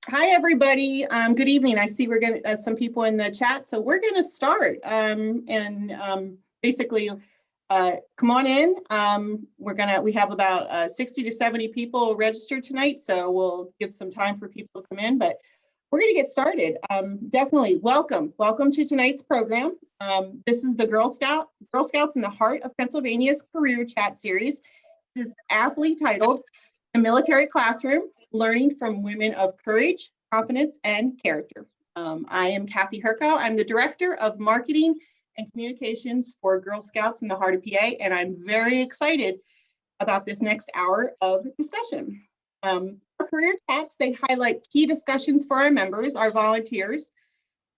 Hi, everybody. Good evening. I see we're going to some people in the chat, so we're going to start. Basically, come on in. We have about 60 to 70 people registered tonight, so we'll give some time for people to come in. But we're going to get started. Definitely welcome to tonight's program. This is the Girl Scouts in the Heart of Pennsylvania's Career Chat Series. It is aptly titled "The Military Classroom: Learning from Women of Courage, Confidence, and Character." I am Kathy Herkow. I'm the Director of Marketing and Communications for Girl Scouts in the Heart of PA, and I'm very excited about this next hour of discussion. Our career chats, they highlight key discussions for our members, our volunteers,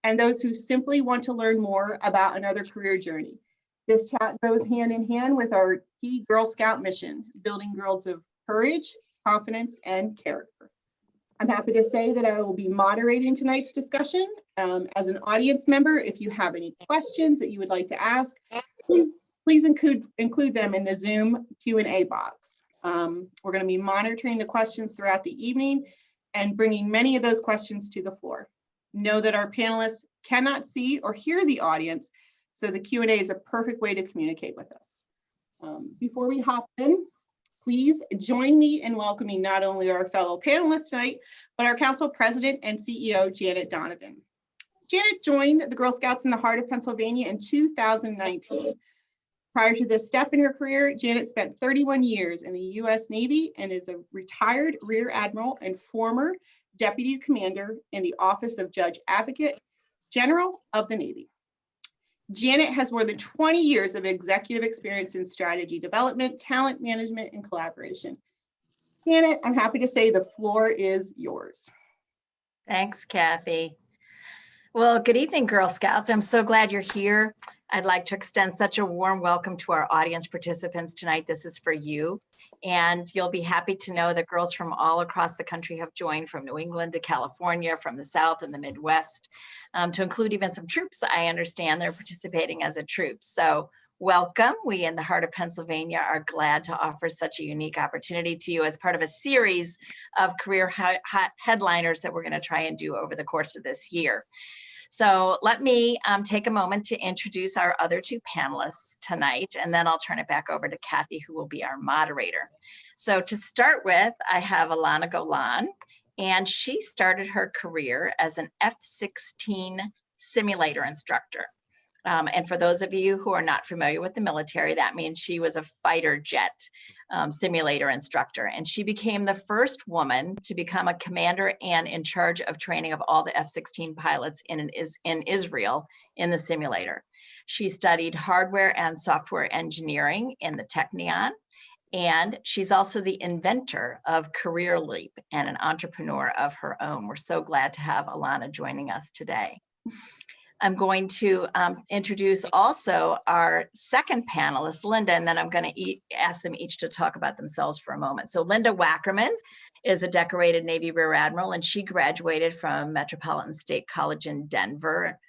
and those who simply want to learn more about another career journey. This chat goes hand in hand with our key Girl Scout mission, building girls of courage, confidence, and character. I'm happy to say that I will be moderating tonight's discussion. As an audience member, if you have any questions that you would like to ask, please include them in the Zoom Q&A box. We're going to be monitoring the questions throughout the evening and bringing many of those questions to the floor. Know that our panelists cannot see or hear the audience, so the Q&A is a perfect way to communicate with us. Before we hop in, please join me in welcoming not only our fellow panelists tonight, but our Council President and CEO, Janet Donovan. Janet joined the Girl Scouts in the Heart of Pennsylvania in 2019. Prior to this step in her career, Janet spent 31 years in the U.S. Navy and is a retired Rear Admiral and former Deputy Commander in the Office of Judge Advocate General of the Navy. Janet has more than 20 years of executive experience in strategy development, talent management, and collaboration. Janet, I'm happy to say the floor is yours. Thanks, Kathy. Well, good evening, Girl Scouts. I'm so glad you're here. I'd like to extend such a warm welcome to our audience participants tonight. This is for you. And you'll be happy to know that girls from all across the country have joined, from New England to California, from the South and the Midwest, to include even some troops. I understand they're participating as a troop. So welcome. We in the Heart of Pennsylvania are glad to offer such a unique opportunity to you as part of a series of career headliners that we're going to try and do over the course of this year. So let me take a moment to introduce our other two panelists tonight, and then I'll turn it back over to Kathy, who will be our moderator. So to start with, I have Alana Golan, and she started her career as an F-16 simulator instructor. And for those of you who are not familiar with the military, that means she was a fighter jet simulator instructor. And she became the first woman to become a commander and in charge of training of all the F-16 pilots in Israel in the simulator. She studied hardware and software engineering in the Technion. And she's also the inventor of Career Leap and an entrepreneur of her own. We're so glad to have Alana joining us today. I'm going to introduce also our second panelist, Linda, and then I'm going to ask them each to talk about themselves for a moment. So Linda Whackerman is a decorated Navy Rear Admiral, and she graduated from Metropolitan State College in Denver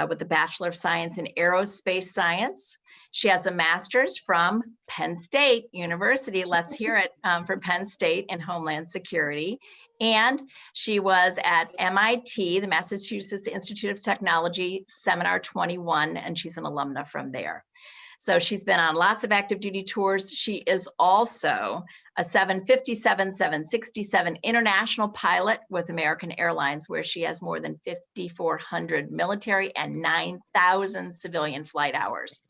with a Bachelor of Science in Aerospace Science. She has a master's from Penn State University. Let's hear it from Penn State in Homeland Security. And she was at MIT, the Massachusetts Institute of Technology, Seminar 21, and she's an alumna from there. So she's been on lots of active duty tours. She is also a 757, 767 international pilot with American Airlines, where she has more than 5,400 military and 9,000 civilian flight hours.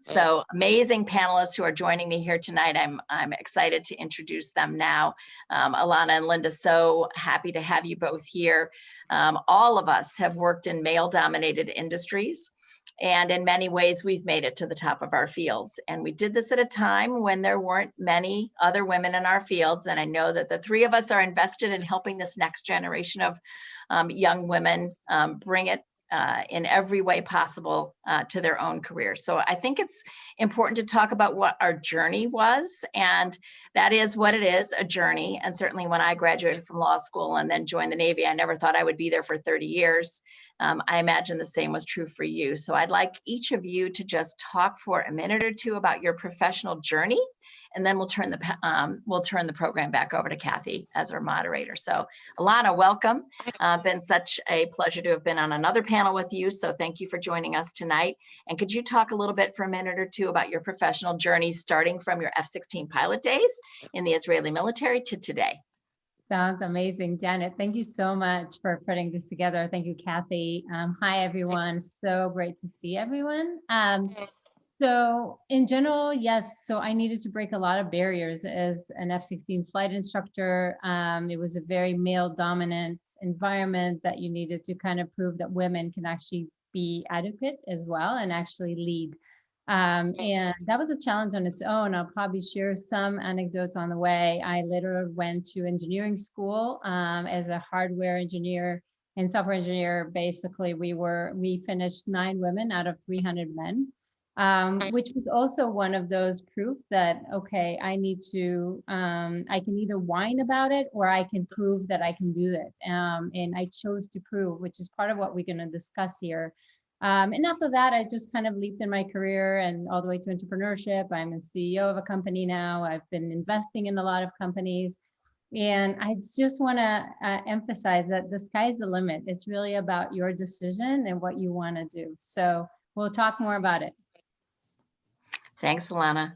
So amazing panelists who are joining me here tonight. I'm excited to introduce them now. Alana and Linda, so happy to have you both here. All of us have worked in male-dominated industries, and in many ways, we've made it to the top of our fields. And we did this at a time when there weren't many other women in our fields. And I know that the three of us are invested in helping this next generation of young women bring it in every way possible to their own careers. So I think it's important to talk about what our journey was, and that is what it is, a journey. And certainly when I graduated from law school and then joined the Navy, I never thought I would be there for 30 years. I imagine the same was true for you. So I'd like each of you to just talk for a minute or two about your professional journey and then we'll turn the program back over to Kathy as our moderator. So Alana, welcome. Been such a pleasure to have been on another panel with you. So thank you for joining us tonight. And could you talk a little bit for a minute or two about your professional journey, starting from your F-16 pilot days in the Israeli military to today? Sounds amazing, Janet. Thank you so much for putting this together. Thank you, Kathy. Hi, everyone. So great to see everyone. So in general, yes, so I needed to break a lot of barriers as an F-16 flight instructor. It was a very male dominant environment that you needed to kind of prove that women can actually be adequate as well and actually lead. And that was a challenge on its own. I'll probably share some anecdotes on the way. I later went to engineering school as a hardware engineer and software engineer. Basically, we finished 9 women out of 300 men, which was also one of those proof that, okay, I need to, I can either whine about it or I can prove that I can do it. And I chose to prove, which is part of what we're going to discuss here. And after that, I just kind of leaped in my career and all the way to entrepreneurship. I'm a CEO of a company now. I've been investing in a lot of companies. And I just want to emphasize that the sky's the limit. It's really about your decision and what you want to do. So we'll talk more about it. Thanks, Alana.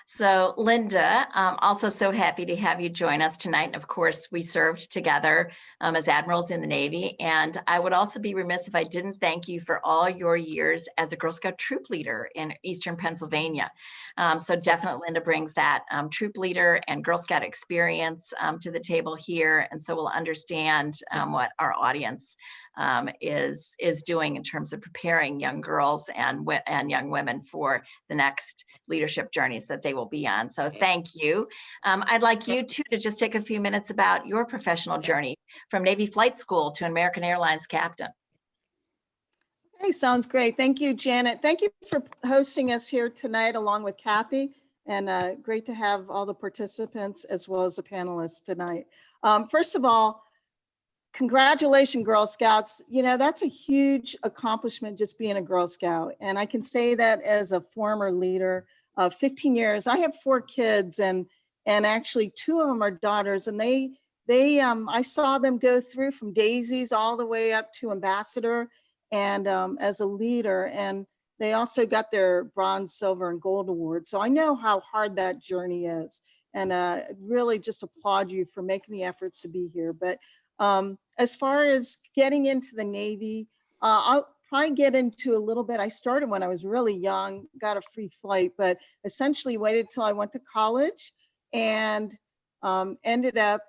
So Linda, also so happy to have you join us tonight. And of course, we served together as admirals in the Navy. And I would also be remiss if I didn't thank you for all your years as a Girl Scout troop leader in Eastern Pennsylvania. So definitely Linda brings that troop leader and Girl Scout experience to the table here. And so we'll understand what our audience is doing in terms of preparing young girls and young women for the next leadership journeys that they will be on. So thank you. I'd like you too to just take a few minutes about your professional journey from Navy flight school to American Airlines captain. Hey, sounds great. Thank you, Janet. Thank you for hosting us here tonight along with Kathy, and great to have all the participants as well as the panelists tonight. First of all, congratulations, Girl Scouts. You know, that's a huge accomplishment, just being a Girl Scout. And I can say that as a former leader of 15 years. I have 4 kids, and actually 2 of them are daughters, and I saw them go through from daisies all the way up to ambassador and as a leader. And they also got their bronze, silver, and gold awards. So I know how hard that journey is. And really just applaud you for making the efforts to be here. But as far as getting into the Navy, I'll probably get into a little bit. I started when I was really young, got a free flight, but essentially waited till I went to college and ended up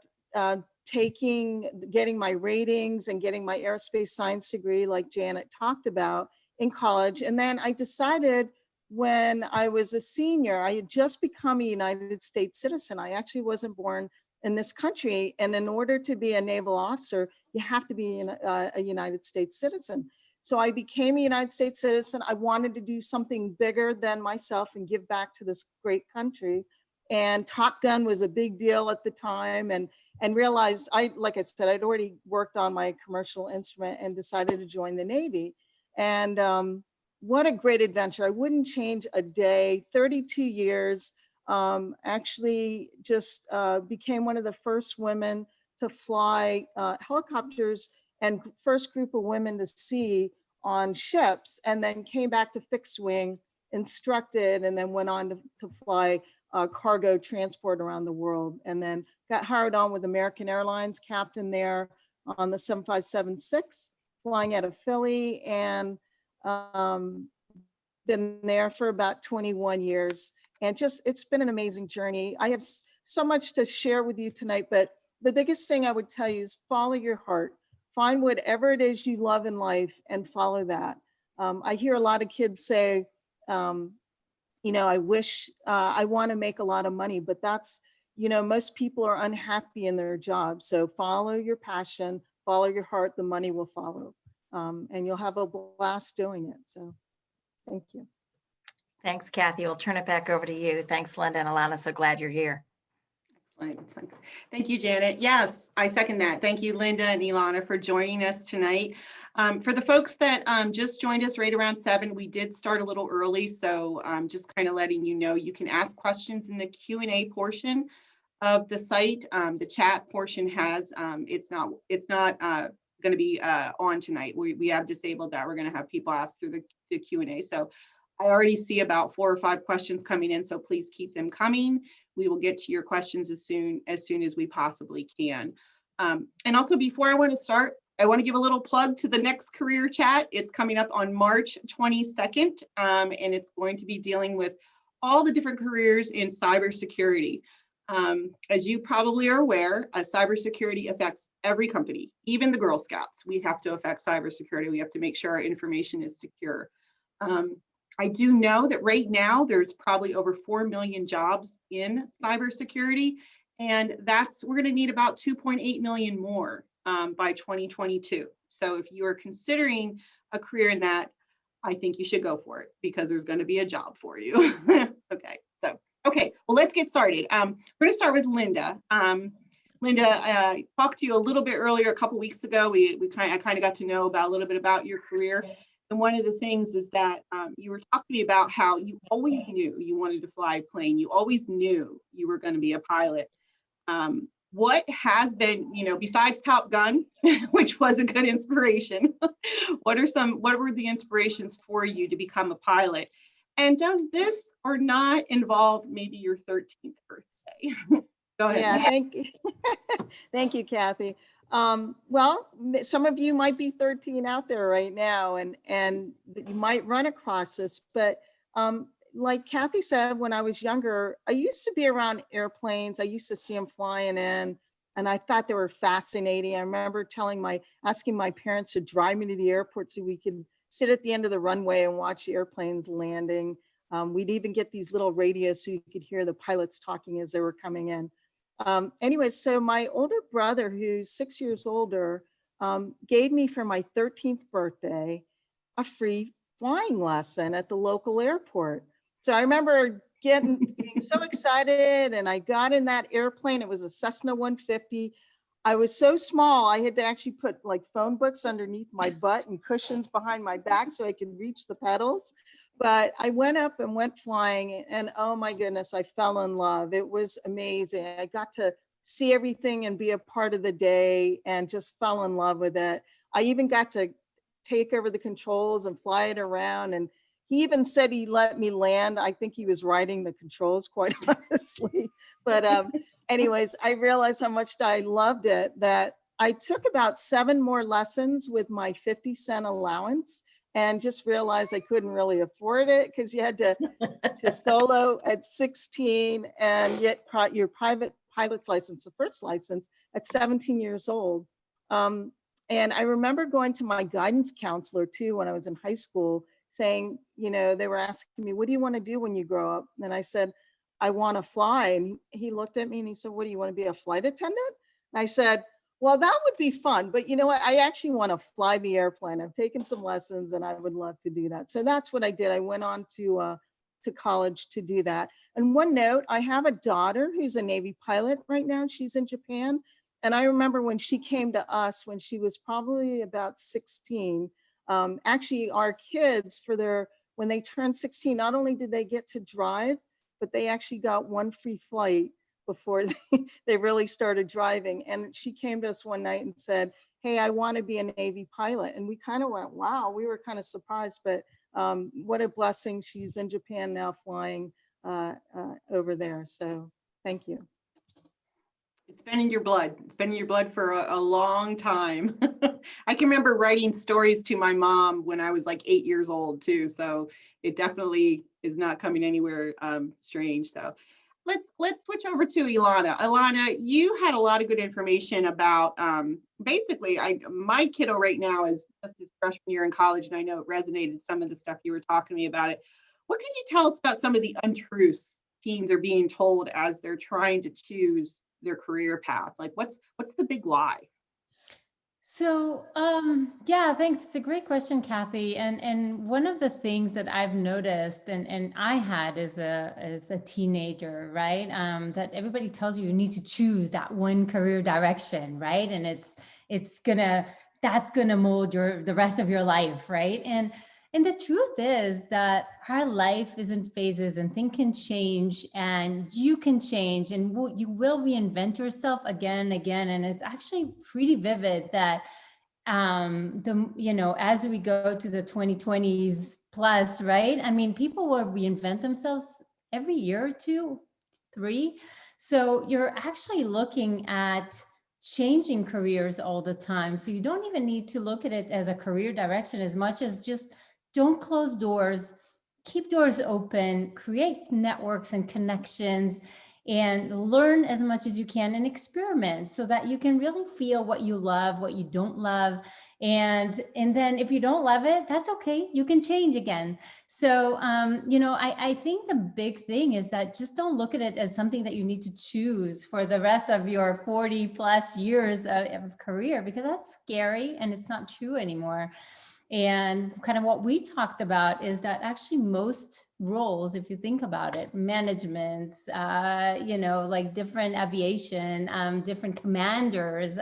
getting my ratings and getting my aerospace science degree like Janet talked about in college. And then I decided when I was a senior, I had just become a United States citizen. I actually wasn't born in this country. And in order to be a naval officer, you have to be a United States citizen. So I became a United States citizen. I wanted to do something bigger than myself and give back to this great country. And Top Gun was a big deal at the time, and realized, like I said, I'd already worked on my commercial instrument and decided to join the Navy. And what a great adventure. I wouldn't change a day. 32 years. Actually just became one of the first women to fly helicopters and first group of women to sea on ships, and then came back to fixed wing, instructed, and then went on to fly cargo transport around the world, and then got hired on with American Airlines, captain there on the 7576, flying out of Philly, and been there for about 21 years. And just, it's been an amazing journey. I have so much to share with you tonight, but the biggest thing I would tell you is follow your heart. Find whatever it is you love in life and follow that. I hear a lot of kids say, you know, I wish I want to make a lot of money, but that's, you know, most people are unhappy in their job. So follow your passion, follow your heart, the money will follow. And you'll have a blast doing it. So thank you. Thanks, Kathy. We'll turn it back over to you. Thanks, Linda and Alana. So glad you're here. Excellent. Thank you, Janet. Yes, I second that. Thank you, Linda and Ilana, for joining us tonight. For the folks that just joined us right around 7, we did start a little early, so just kind of letting you know, you can ask questions in the Q&A portion of the site. The chat portion has, it's not going to be on tonight. We have disabled that. We're going to have people ask through the Q&A. So I already see about 4 or 5 questions coming in, so please keep them coming. We will get to your questions as soon as we possibly can. And also, before I want to start, I want to give a little plug to the next career chat. It's coming up on March 22nd, and it's going to be dealing with all the different careers in cybersecurity. As you probably are aware, cybersecurity affects every company, even the Girl Scouts. We have to affect cybersecurity. We have to make sure our information is secure. I do know that right now there's probably over 4 million jobs in cybersecurity, and we're going to need about 2.8 million more by 2022. So if you are considering a career in that, I think you should go for it because there's going to be a job for you. Okay, well, let's get started. We're going to start with Linda. Linda, I talked to you a little bit earlier, a couple weeks ago. I kind of got to know a little bit about your career. And one of the things is that you were talking to me about how you always knew you wanted to fly a plane. You always knew you were going to be a pilot. What has been, besides Top Gun, which was a good inspiration, what were the inspirations for you to become a pilot? And does this or not involve maybe your 13th birthday? Go ahead. Yeah, thank you. Thank you, Kathy. Well, some of you might be 13 out there right now, and you might run across this, but like Kathy said, when I was younger, I used to be around airplanes. I used to see them flying in, and I thought they were fascinating. I remember asking my parents to drive me to the airport so we could sit at the end of the runway and watch the airplanes landing. We'd even get these little radios so you could hear the pilots talking as they were coming in. Anyway, so my older brother, who's 6 years older, gave me for my 13th birthday a free flying lesson at the local airport. So I remember being so excited, and I got in that airplane. It was a Cessna 150. I was so small, I had to actually put like phone books underneath my butt and cushions behind my back so I could reach the pedals. But I went up and went flying, and oh my goodness, I fell in love. It was amazing. I got to see everything and be a part of the day and just fell in love with it. I even got to take over the controls and fly it around. And he even said he let me land. I think he was riding the controls, quite honestly. But anyways, I realized how much I loved it that I took about 7 more lessons with my 50-cent allowance, and just realized I couldn't really afford it because you had to solo at 16 and get your private pilot's license, the first license, at 17 years old. And I remember going to my guidance counselor too when I was in high school, saying, they were asking me, what do you want to do when you grow up? And I said, I want to fly. And he looked at me and he said, what do you want to be, a flight attendant? And I said, well, that would be fun, but you know what? I actually want to fly the airplane. I've taken some lessons and I would love to do that. So that's what I did. I went on to college to do that. And one note, I have a daughter who's a Navy pilot right now. She's in Japan. And I remember when she came to us when she was probably about 16, actually our kids when they turned 16, not only did they get to drive, but they actually got 1 free flight before they really started driving. And she came to us one night and said, hey, I want to be a Navy pilot. And we kind of went, wow, we were kind of surprised, but what a blessing. She's in Japan now flying over there. So thank you. It's been in your blood. It's been in your blood for a long time. I can remember writing stories to my mom when I was like 8 years old too. So it definitely is not coming anywhere strange. So let's switch over to Ilana. Ilana, you had a lot of good information about basically my kiddo right now is just his freshman year in college, and I know it resonated some of the stuff you were talking to me about it. What can you tell us about some of the untruths teens are being told as they're trying to choose their career path? Like what's the big lie? So, yeah, thanks. It's a great question, Kathy. And one of the things that I've noticed, and I had as a teenager, right, that everybody tells you need to choose that one career direction, right, and that's gonna mold the rest of your life, right, and the truth is that our life is in phases, and things can change, and you can change, and you will reinvent yourself again and again. And it's actually pretty vivid that as we go to the 2020s plus, right? I mean, people will reinvent themselves every year or two, three. So you're actually looking at changing careers all the time. So you don't even need to look at it as a career direction as much as just don't close doors, keep doors open, create networks and connections, and learn as much as you can and experiment so that you can really feel what you love, what you don't love. And then if you don't love it, that's okay. You can change again. So, I think the big thing is that just don't look at it as something that you need to choose for the rest of your 40 plus years of career, because that's scary and it's not true anymore. And kind of what we talked about is that actually most roles, if you think about it, managements, like different aviation, different commanders,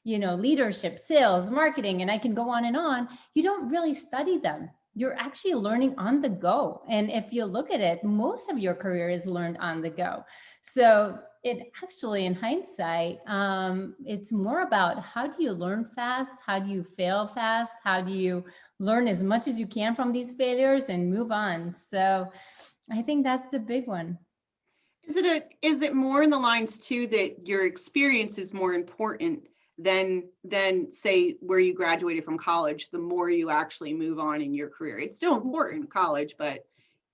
leadership, sales, marketing, and I can go on, you don't really study them. You're actually learning on the go. And if you look at it, most of your career is learned on the go. So it actually, in hindsight, it's more about how do you learn fast? How do you fail fast? How do you learn as much as you can from these failures and move on? So I think that's the big one. Is it more in the lines too that your experience is more important than say where you graduated from college, the more you actually move on in your career? It's still important, college, but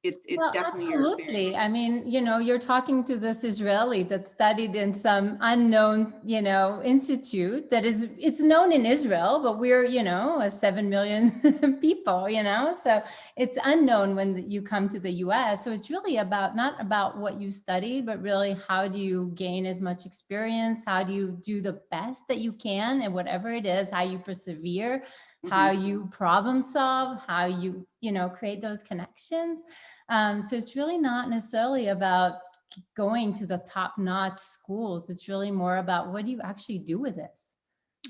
it's Well, definitely your experience. absolutely. I mean, you're talking to this Israeli that studied in some unknown, institute it's known in Israel, but we're, a 7 million people, so it's unknown when you come to the US. So it's really not about what you studied, but really how do you gain as much experience? How do you do the best that you can and whatever it is, how you persevere, how you problem solve, how you, create those connections. So it's really not necessarily about going to the top-notch schools. It's really more about what do you actually do with this?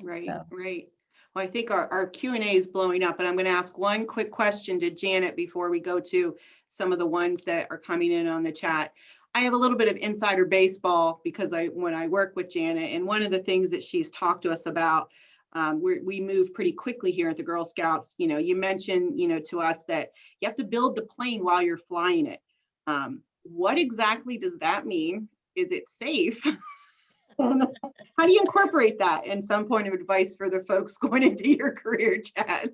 Right, So. right. Well, I think our Q&A is blowing up, and I'm going to ask one quick question to Janet before we go to some of the ones that are coming in on the chat. I have a little bit of insider baseball because when I work with Janet, and one of the things that she's talked to us about, we move pretty quickly here at the Girl Scouts. You mentioned, to us that you have to build the plane while you're flying it. What exactly does that mean? Is it safe? How do you incorporate that? And some point of advice for the folks going into your career, Chad.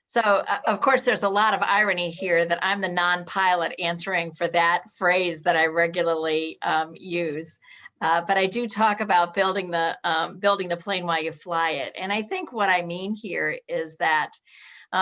So, of course, there's a lot of irony here that I'm the non-pilot answering for that phrase that I regularly use. But I do talk about building the plane while you fly it. And I think what I mean here is that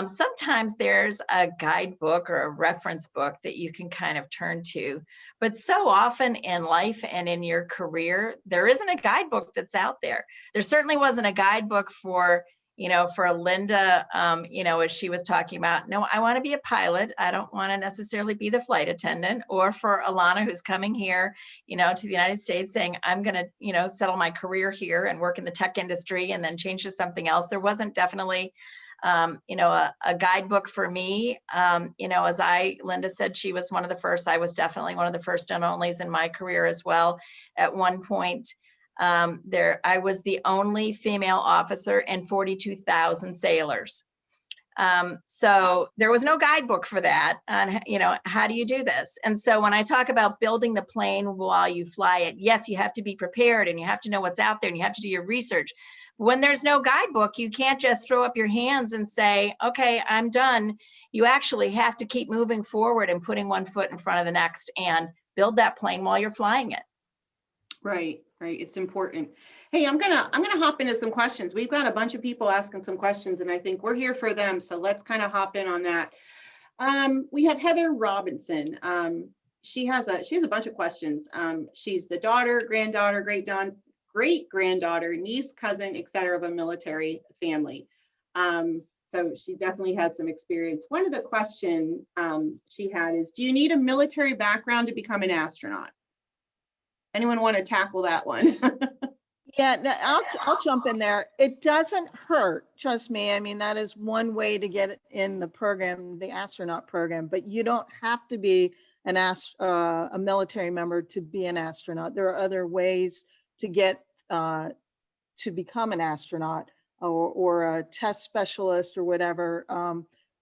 sometimes there's a guidebook or a reference book that you can kind of turn to. But so often in life and in your career, there isn't a guidebook that's out there. There certainly wasn't a guidebook for Linda, as she was talking about, no, I want to be a pilot. I don't want to necessarily be the flight attendant. Or for Alana, who's coming here, to the United States saying, I'm going to, settle my career here and work in the tech industry and then change to something else. There wasn't definitely, a guidebook for me. Linda said she was one of the first. I was definitely one of the first and onlys in my career as well. At one point, I was the only female officer and 42,000 sailors. So there was no guidebook for that on, how do you do this? And so when I talk about building the plane while you fly it, yes, you have to be prepared and you have to know what's out there and you have to do your research. When there's no guidebook, you can't just throw up your hands and say, okay, I'm done. You actually have to keep moving forward and putting one foot in front of the next and build that plane while you're flying it. Right. It's important. Hey, I'm gonna hop into some questions. We've got a bunch of people asking some questions, and I think we're here for them. So let's kind of hop in on that. We have Heather Robinson. She has a bunch of questions. She's the daughter, granddaughter, great-granddaughter, niece, cousin, etc. of a military family. So she definitely has some experience. One of the questions she had is, do you need a military background to become an astronaut? Anyone want to tackle that one? Yeah, no, I'll jump in there. It doesn't hurt, trust me. I mean, that is one way to get in the program, the astronaut program, but you don't have to be a military member to be an astronaut. There are other ways to get to become an astronaut or a test specialist or whatever.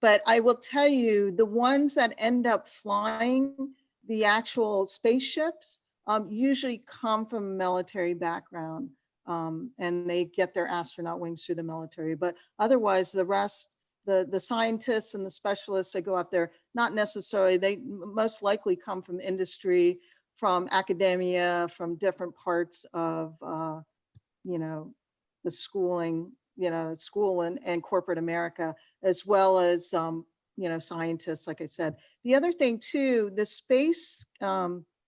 But I will tell you, the ones that end up flying the actual spaceships usually come from a military background, and they get their astronaut wings through the military. But otherwise, the rest, the scientists and the specialists that go up there, not necessarily, they most likely come from industry, from academia, from different parts of, the schooling, school and corporate America, as well as, scientists, like I said. The other thing too, the Space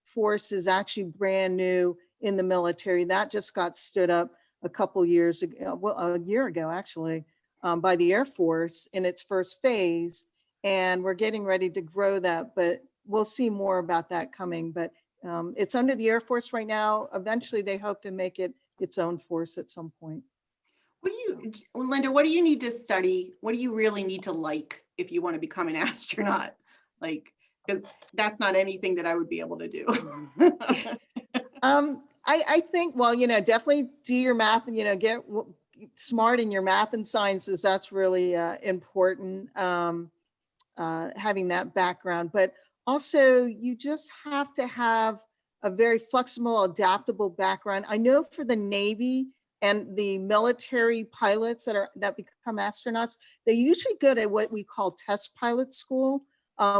Force is actually brand new in the military. That just got stood up a couple years ago, well, a year ago, actually, by the Air Force in its first phase. And we're getting ready to grow that, but we'll see more about that coming. But it's under the Air Force right now. Eventually, they hope to make it its own force at some point. Linda, what do you need to study? What do you really need to like if you want to become an astronaut? Like, because that's not anything that I would be able to do. I think, well, definitely do your math and, get smart in your math and sciences. That's really important, having that background. But also, you just have to have a very flexible, adaptable background. I know for the Navy and the military pilots that become astronauts, they usually go to what we call test pilot school,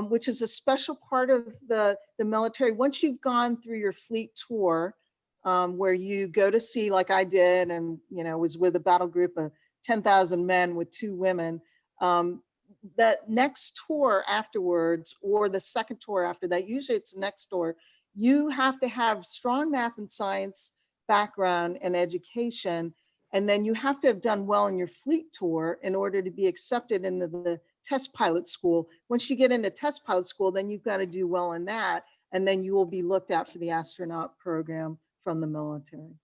which is a special part of the military. Once you've gone through your fleet tour, where you go to sea like I did, and was with a battle group of 10,000 men with 2 women, that next tour afterwards, or the second tour after that, usually it's the next tour, you have to have strong math and science background and education. And then you have to have done well in your fleet tour in order to be accepted into the test pilot school. Once you get into test pilot school, then you've got to do well in that. And then you will be looked at for the astronaut program from the military.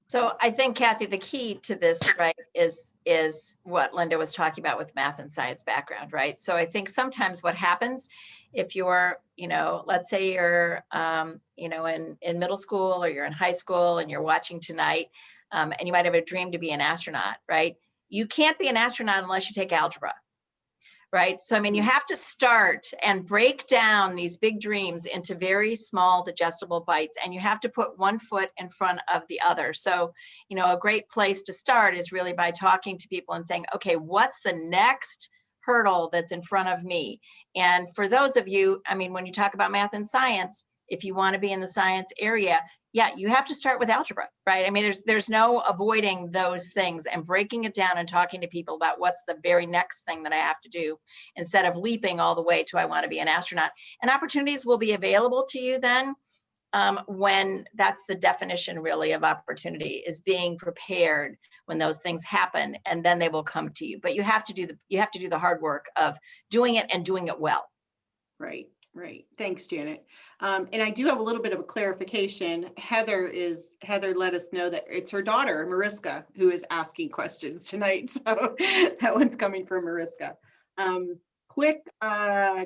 So I think, Kathy, the key to this, right, is what Linda was talking about with math and science background, right? So I think sometimes what happens if you're, let's say you're, in middle school or you're in high school and you're watching tonight, and you might have a dream to be an astronaut, right? You can't be an astronaut unless you take algebra. Right. So, I mean, you have to start and break down these big dreams into very small digestible bites, and you have to put one foot in front of the other. So, a great place to start is really by talking to people and saying, okay, what's the next hurdle that's in front of me? And for those of you, I mean, when you talk about math and science, if you want to be in the science area, yeah, you have to start with algebra, right? I mean, there's no avoiding those things and breaking it down and talking to people about what's the very next thing that I have to do instead of leaping all the way to I want to be an astronaut. And opportunities will be available to you then when that's the definition really of opportunity, is being prepared when those things happen, and then they will come to you. But you have to do the hard work of doing it and doing it well. Right. Right. Thanks, Janet. And I do have a little bit of a clarification. Heather let us know that it's her daughter, Mariska, who is asking questions tonight. So that one's coming from Mariska. Quick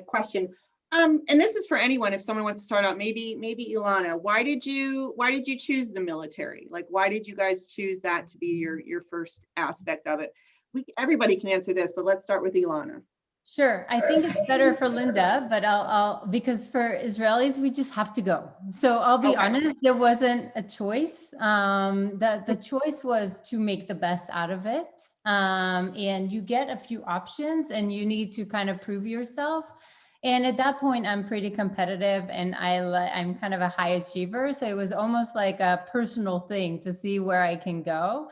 question. And this is for anyone, if someone wants to start out, maybe Ilana, why did you choose the military? Like, why did you guys choose that to be your first aspect of it? Everybody can answer this, but let's start with Ilana. Sure. I think it's better for Linda, but I'll because for Israelis, we just have to go. So I'll be honest, there wasn't a choice. The choice was to make the best out of it. And you get a few options and you need to kind of prove yourself. And at that point, I'm pretty competitive and I'm kind of a high achiever. So it was almost like a personal thing to see where I can go.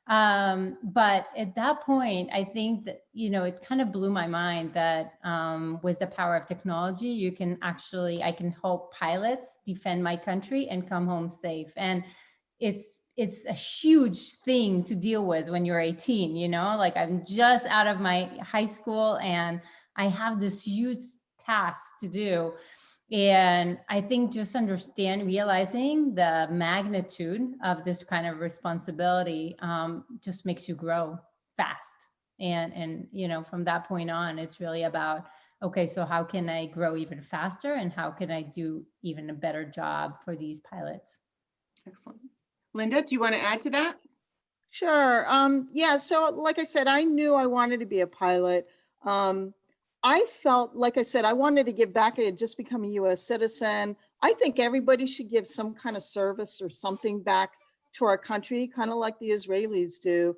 But at that point, I think that, it kind of blew my mind that with the power of technology, I can help pilots defend my country and come home safe. And it's a huge thing to deal with when you're 18, you know, like I'm just out of my high school and I have this huge task to do. And I think just realizing the magnitude of this kind of responsibility just makes you grow fast. And, you know, from that point on, it's really about, okay, so how can I grow even faster and how can I do even a better job for these pilots? Excellent. Linda, do you want to add to that? Sure. Yeah. So like I said, I knew I wanted to be a pilot. I felt, like I said, I wanted to give back. I had just become a US citizen. I think everybody should give some kind of service or something back to our country, kind of like the Israelis do,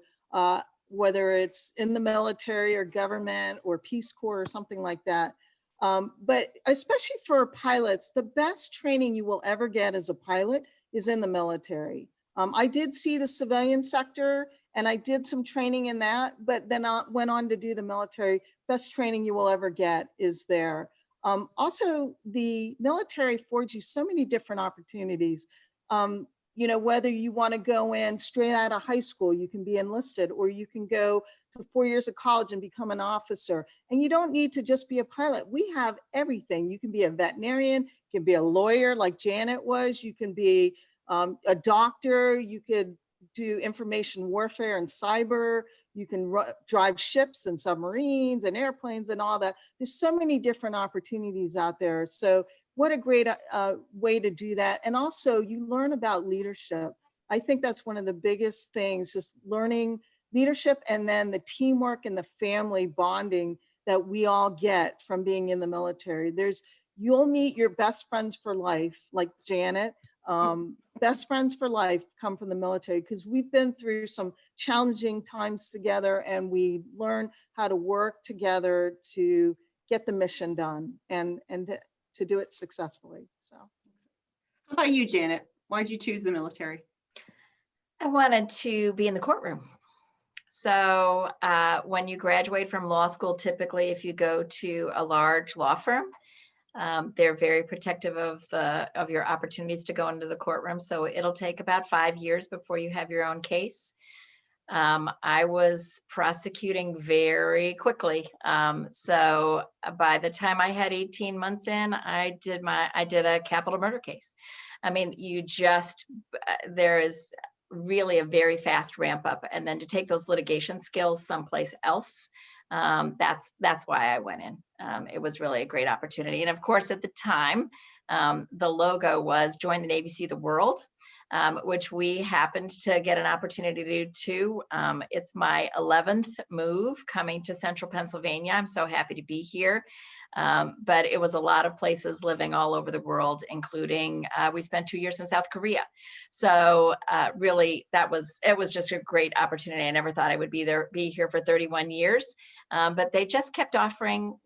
whether it's in the military or government or Peace Corps or something like that. But especially for pilots, the best training you will ever get as a pilot is in the military. I did see the civilian sector and I did some training in that, but then I went on to do the military. Best training you will ever get is there. Also, the military affords you so many different opportunities. You know, whether you want to go in straight out of high school, you can be enlisted, or you can go to 4 years of college and become an officer. And you don't need to just be a pilot. We have everything. You can be a veterinarian, you can be a lawyer like Janet was, you can be a doctor, you could do information warfare and cyber, you can drive ships and submarines and airplanes and all that. There's so many different opportunities out there. So what a great way to do that. And also you learn about leadership. I think that's one of the biggest things, just learning leadership and then the teamwork and the family bonding that we all get from being in the military. You'll meet your best friends for life, like Janet. Best friends for life come from the military because we've been through some challenging times together and we learn how to work together to get the mission done and to do it successfully. So, How about you, Janet? Why did you choose the military? I wanted to be in the courtroom. So when you graduate from law school, typically if you go to a large law firm, they're very protective of your opportunities to go into the courtroom. So it'll take about 5 years before you have your own case. I was prosecuting very quickly. So by the time I had 18 months in, I did a capital murder case. I mean, there is really a very fast ramp up, and then to take those litigation skills someplace else. That's why I went in. It was really a great opportunity. And of course, at the time, the logo was Join the Navy, See the World, which we happened to get an opportunity to do too. It's my 11th move coming to Central Pennsylvania. I'm so happy to be here. But it was a lot of places living all over the world, including we spent 2 years in South Korea. So really, it was just a great opportunity. I never thought I would be here for 31 years, but they just kept offering,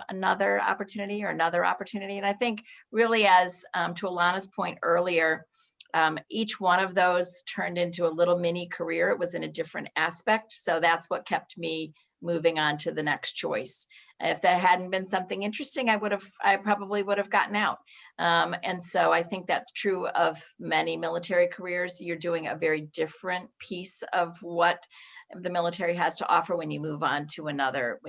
another opportunity. And I think really, as to Alana's point earlier, each one of those turned into a little mini career. It was in a different aspect. So that's what kept me moving on to the next choice. If that hadn't been something interesting, I probably would have gotten out. And so I think that's true of many military careers. You're doing a very different piece of what the military has to offer when you move on to another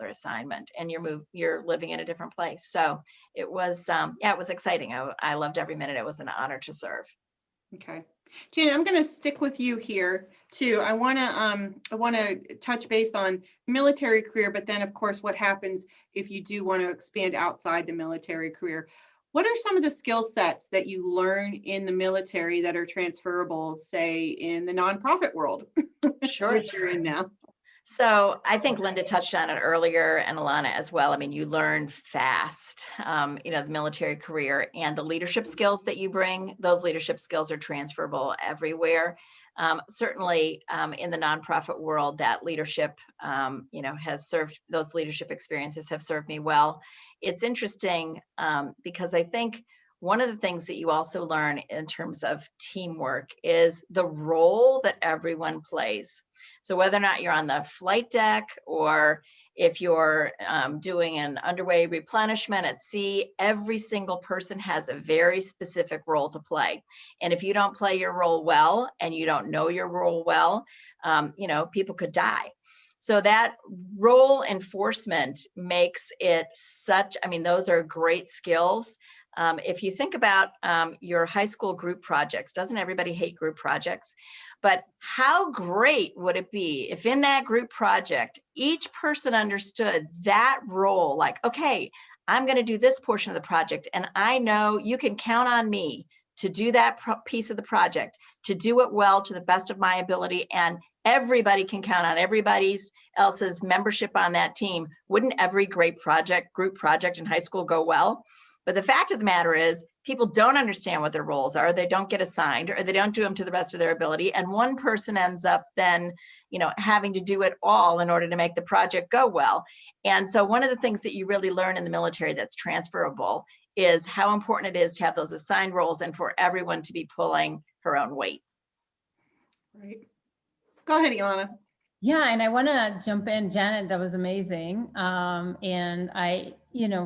assignment, and you're living in a different place. So it was, it was exciting. I loved every minute. It was an honor to serve. Okay. Janet, I'm going to stick with you here too. I want to touch base on military career, but then of course, what happens if you do want to expand outside the military career? What are some of the skill sets that you learn in the military that are transferable, say, in the nonprofit world? Sure. Which you're in now. So I think Linda touched on it earlier, and Alana as well. I mean, you learn fast, the military career and the leadership skills that you bring. Those leadership skills are transferable everywhere. Certainly in the nonprofit world, that leadership, those leadership experiences have served me well. It's interesting because I think one of the things that you also learn in terms of teamwork is the role that everyone plays. So whether or not you're on the flight deck or if you're doing an underway replenishment at sea, every single person has a very specific role to play. And if you don't play your role well and you don't know your role well, people could die. So that role enforcement makes it those are great skills. If you think about your high school group projects, doesn't everybody hate group projects? But how great would it be if in that group project, each person understood that role, like, okay, I'm going to do this portion of the project, and I know you can count on me to do that piece of the project, to do it well to the best of my ability, and everybody can count on everybody else's membership on that team. Wouldn't every great group project in high school go well? But the fact of the matter is, people don't understand what their roles are. They don't get assigned, or they don't do them to the best of their ability. And one person ends up then, having to do it all in order to make the project go well. And so one of the things that you really learn in the military that's transferable is how important it is to have those assigned roles and for everyone to be pulling her own weight. Right. Go ahead, Ilana. Yeah, and I want to jump in, Janet, that was amazing. And I,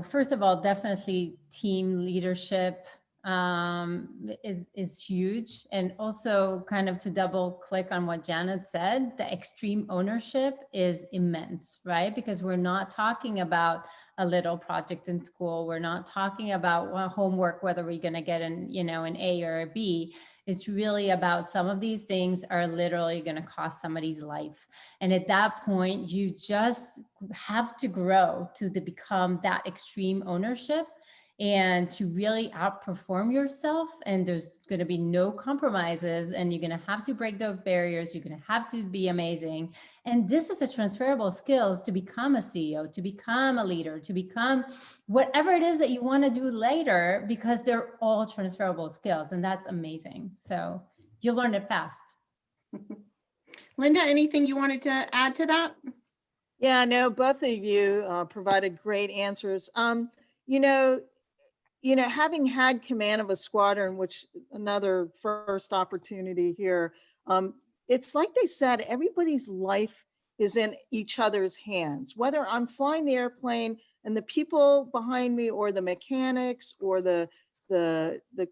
first of all, definitely team leadership is huge. And also kind of to double click on what Janet said, the extreme ownership is immense, right? Because we're not talking about a little project in school. We're not talking about homework, whether we're going to get an A or a B. It's really about some of these things are literally going to cost somebody's life. And at that point, you just have to grow to become that extreme ownership and to really outperform yourself. And there's going to be no compromises, and you're going to have to break those barriers. You're going to have to be amazing. And this is a transferable skills to become a CEO, to become a leader, to become whatever it is that you want to do later, because they're all transferable skills. And that's amazing. So you'll learn it fast. Linda, anything you wanted to add to that? Yeah, no, both of you provided great answers. Having had command of a squadron, which another first opportunity here, it's like they said, everybody's life is in each other's hands. Whether I'm flying the airplane and the people behind me, or the mechanics, or the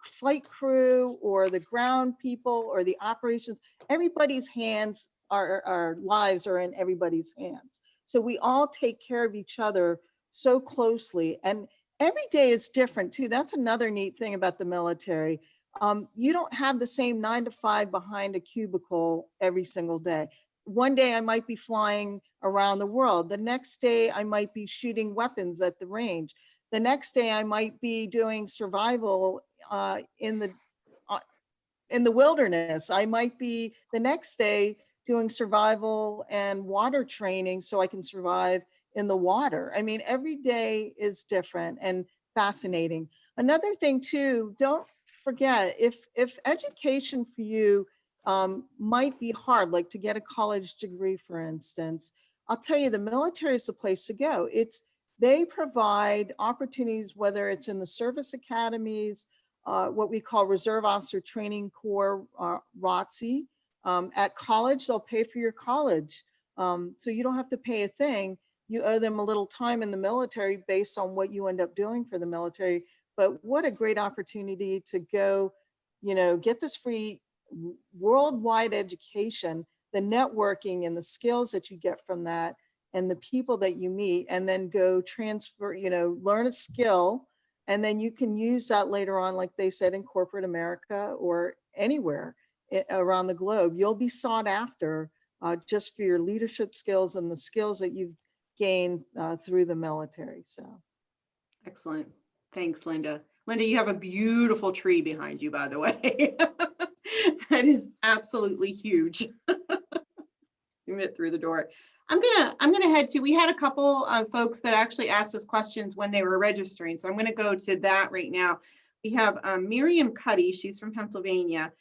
flight crew, or the ground people, or the operations, everybody's hands, our lives are in everybody's hands. So we all take care of each other so closely, and every day is different too. That's another neat thing about the military. You don't have the same 9 to 5 behind a cubicle every single day. One day I might be flying around the world. The next day I might be shooting weapons at the range. The next day I might be doing survival in the wilderness. I might be the next day doing survival and water training so I can survive in the water. I mean, every day is different and fascinating. Another thing too, don't forget, if education for you might be hard, like to get a college degree, for instance, I'll tell you, the military is the place to go. They provide opportunities, whether it's in the service academies, what we call Reserve Officer Training Corps, ROTC. At college, they'll pay for your college. So you don't have to pay a thing. You owe them a little time in the military based on what you end up doing for the military. But what a great opportunity to go, get this free worldwide education, the networking and the skills that you get from that, and the people that you meet, and then go transfer, learn a skill, and then you can use that later on, like they said, in corporate America or anywhere around the globe. You'll be sought after just for your leadership skills and the skills that you've gained through the military. So Excellent. Thanks, Linda. Linda, you have a beautiful tree behind you, by the way. That is absolutely huge. You fit through the door. I'm gonna head to, we had a couple of folks that actually asked us questions when they were registering. So I'm gonna go to that right now. We have Miriam Cuddy, she's from Pennsylvania.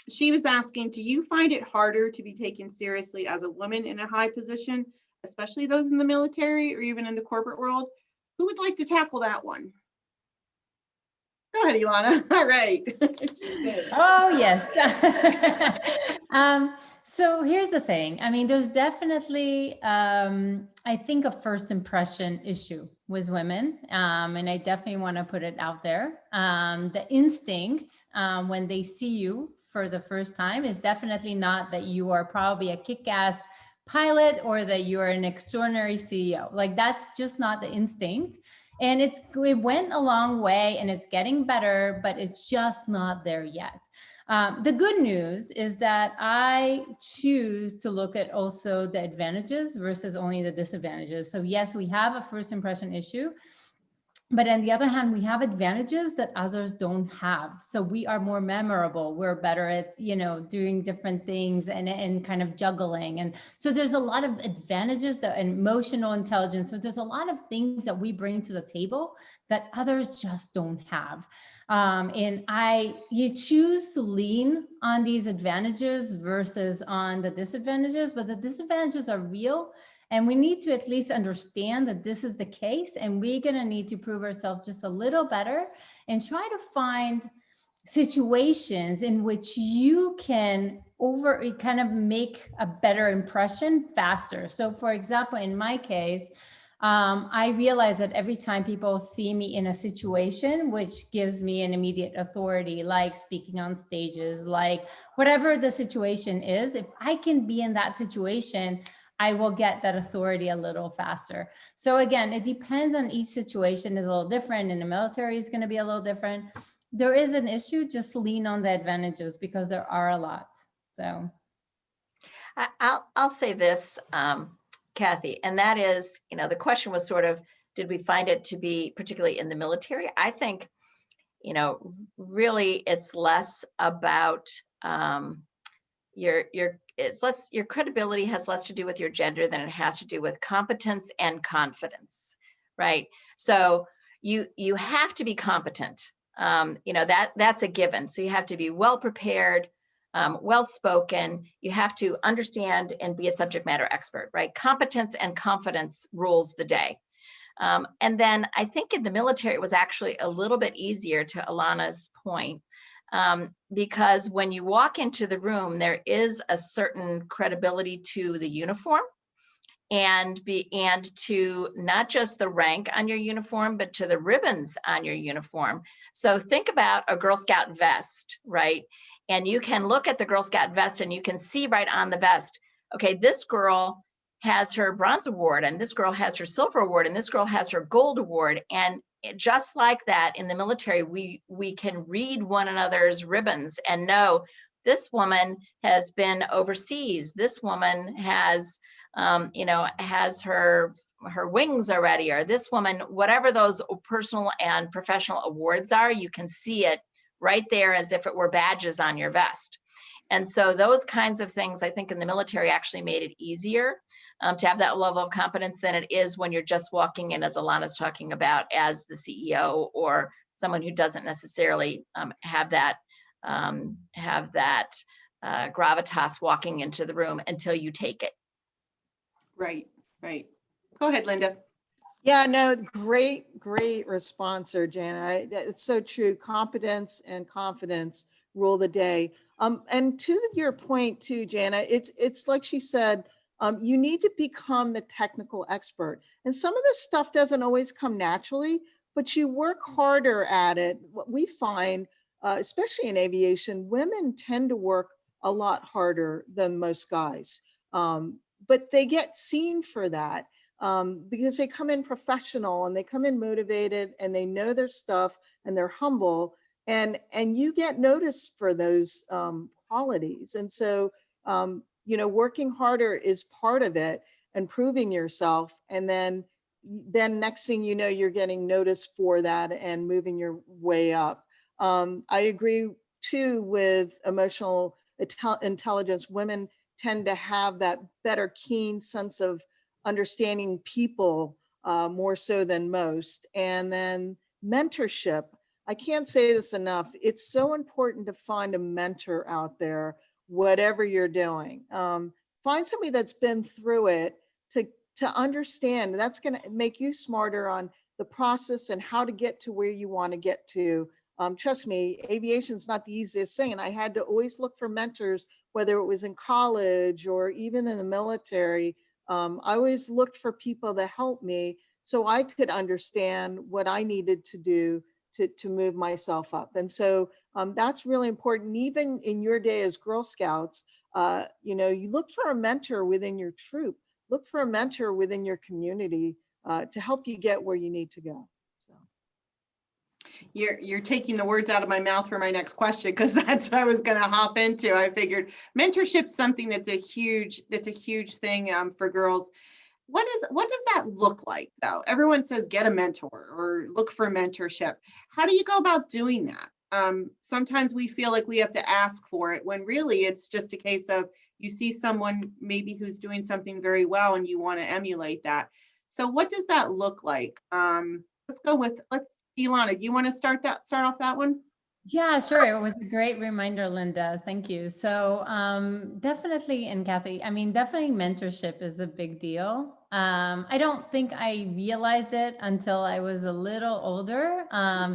She was asking, do you find it harder to be taken seriously as a woman in a high position, especially those in the military or even in the corporate world? Who would like to tackle that one? Go ahead, Ilana. All right. Good. Oh, yes. So here's the thing. I mean, there's definitely, I think, a first impression issue with women. And I definitely want to put it out there. The instinct when they see you for the first time is definitely not that you are probably a kick-ass pilot or that you are an extraordinary CEO. Like, that's just not the instinct. And it went a long way and it's getting better, but it's just not there yet. The good news is that I choose to look at also the advantages versus only the disadvantages. So yes, we have a first impression issue, but on the other hand, we have advantages that others don't have. So we are more memorable. We're better at, doing different things and kind of juggling. And so there's a lot of advantages, that emotional intelligence. So there's a lot of things that we bring to the table that others just don't have. And you choose to lean on these advantages versus on the disadvantages, but the disadvantages are real. And we need to at least understand that this is the case, and we're going to need to prove ourselves just a little better and try to find situations in which you can kind of make a better impression faster. So for example, in my case, I realize that every time people see me in a situation which gives me an immediate authority, like speaking on stages, like whatever the situation is, if I can be in that situation, I will get that authority a little faster. So again, it depends on each situation is a little different, and the military is going to be a little different. There is an issue, just lean on the advantages because there are a lot. So I'll say this, Kathy, and that is, the question was sort of, did we find it to be particularly in the military? I think, really it's less about your credibility has less to do with your gender than it has to do with competence and confidence, right? So you have to be competent. That's a given. So you have to be well prepared, well spoken. You have to understand and be a subject matter expert, right? Competence and confidence rules the day. And then I think in the military, it was actually a little bit easier, to Alana's point, because when you walk into the room, there is a certain credibility to the uniform and to not just the rank on your uniform, but to the ribbons on your uniform. So think about a Girl Scout vest, right? And you can look at the Girl Scout vest and you can see right on the vest, okay, this girl has her bronze award, and this girl has her silver award, and this girl has her gold award. And just like that, in the military, we can read one another's ribbons and know this woman has been overseas. This woman has, has her wings already, or this woman, whatever those personal and professional awards are, you can see it right there as if it were badges on your vest. And so those kinds of things, I think in the military actually made it easier to have that level of competence than it is when you're just walking in, as Alana's talking about, as the CEO or someone who doesn't necessarily have that gravitas walking into the room until you take it. Right. Go ahead, Linda. Yeah, no, great response there, Jana. It's so true. Competence and confidence rule the day. And to your point too, Jana, it's like she said, you need to become the technical expert. And some of this stuff doesn't always come naturally, but you work harder at it. What we find, especially in aviation, women tend to work a lot harder than most guys. But they get seen for that because they come in professional and they come in motivated and they know their stuff and they're humble, and you get noticed for those qualities. And so, working harder is part of it and proving yourself. And then next thing you know, you're getting noticed for that and moving your way up. I agree too with emotional intelligence. Women tend to have that better keen sense of understanding people more so than most. And then mentorship. I can't say this enough. It's so important to find a mentor out there, whatever you're doing. Find somebody that's been through it to understand. That's going to make you smarter on the process and how to get to where you want to get to Trust me, aviation's not the easiest thing. And I had to always look for mentors, whether it was in college or even in the military. I always looked for people to help me so I could understand what I needed to do to move myself up. And so that's really important. Even in your day as Girl Scouts, you look for a mentor within your troop, look for a mentor within your community to help you get where you need to go. So. You're taking the words out of my mouth for my next question, because that's what I was going to hop into. I figured mentorship's something that's a huge thing for girls. What does that look like though? Everyone says get a mentor or look for mentorship. How do you go about doing that? Sometimes we feel like we have to ask for it, when really it's just a case of you see someone maybe who's doing something very well and you want to emulate that. So what does that look like? Ilana, do you want to start off that one? Yeah, sure. It was a great reminder, Linda. Thank you. So definitely, and Kathy, I mean, definitely mentorship is a big deal. I don't think I realized it until I was a little older.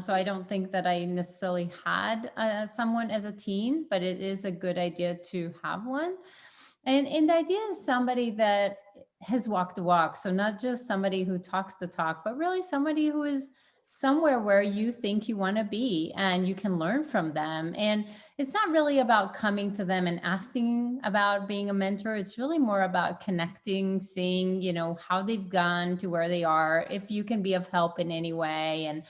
So I don't think that I necessarily had someone as a teen, but it is a good idea to have one. And the idea is somebody that has walked the walk. So not just somebody who talks the talk, but really somebody who is somewhere where you think you want to be and you can learn from them. And it's not really about coming to them and asking about being a mentor. It's really more about connecting, seeing, how they've gone to where they are, if you can be of help in any way. And,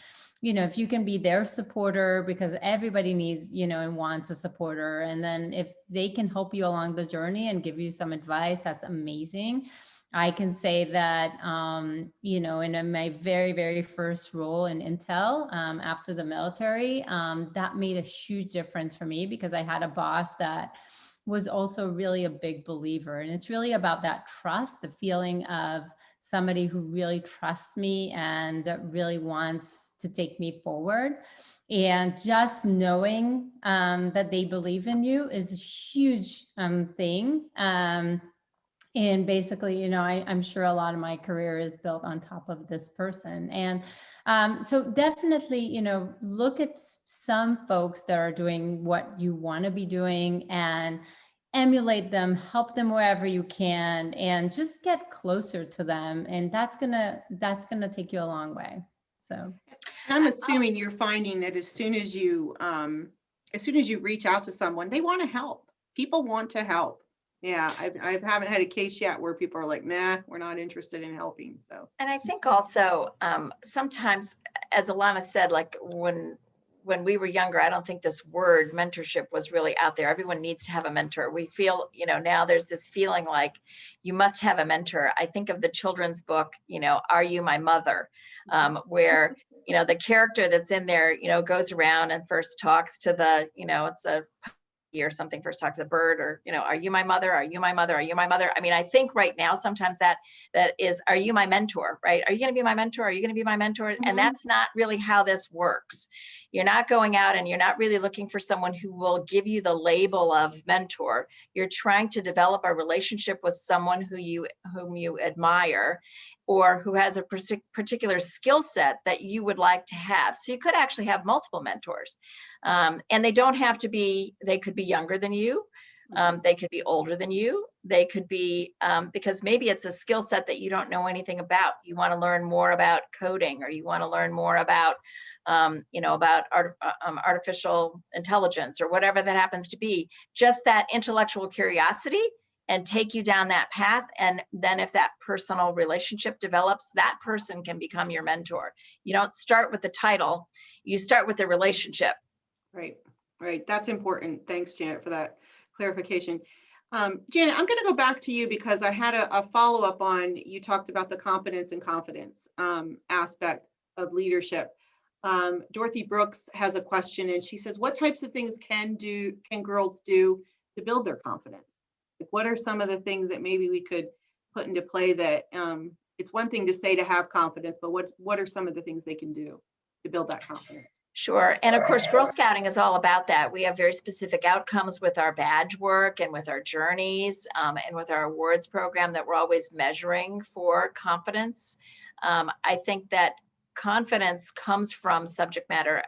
if you can be their supporter, because everybody needs, and wants a supporter. And then if they can help you along the journey and give you some advice, that's amazing. I can say that, in my very, very first role in Intel after the military, that made a huge difference for me, because I had a boss that was also really a big believer. And it's really about that trust, the feeling of somebody who really trusts me and really wants to take me forward. And just knowing that they believe in you is a huge thing. And basically, I'm sure a lot of my career is built on top of this person. And so definitely, look at some folks that are doing what you want to be doing and emulate them, help them wherever you can, and just get closer to them. And that's gonna take you a long way. So. And I'm assuming you're finding that as soon as you reach out to someone, they want to help. People want to help. Yeah, I haven't had a case yet where people are like, nah, we're not interested in helping. So. And I think also sometimes, as Alana said, like when we were younger, I don't think this word mentorship was really out there. Everyone needs to have a mentor. We feel, now there's this feeling like you must have a mentor. I think of the children's book, Are You My Mother? Where, the character that's in there, goes around and first talks to the, it's a or something, first talk to the bird, or, are you my mother? Are you my mother? Are you my mother? I mean, I think right now, sometimes that is, are you my mentor, right? Are you going to be my mentor? Are you going to be my mentor? Mm-hmm. And that's not really how this works. You're not going out and you're not really looking for someone who will give you the label of mentor. You're trying to develop a relationship with someone whom you admire, or who has a particular skill set that you would like to have. So you could actually have multiple mentors. And they don't have to be, they could be younger than you. They could be older than you. They could be, because maybe it's a skill set that you don't know anything about. You want to learn more about coding, or you want to learn more about, about artificial intelligence, or whatever that happens to be. Just that intellectual curiosity, and take you down that path. And then if that personal relationship develops, that person can become your mentor. You don't start with the title, you start with the relationship. Right. That's important. Thanks, Janet, for that clarification. Janet, I'm going to go back to you, because I had a follow-up on, you talked about the competence and confidence aspect of leadership. Dorothy Brooks has a question, and she says, what types of things can girls do to build their confidence? Like, what are some of the things that maybe we could put into play that it's one thing to say to have confidence, but what are some of the things they can do to build that confidence? Sure. And of course, Girl Scouting is all about that. We have very specific outcomes with our badge work and with our journeys and with our awards program that we're always measuring for confidence. I think that confidence comes from subject matter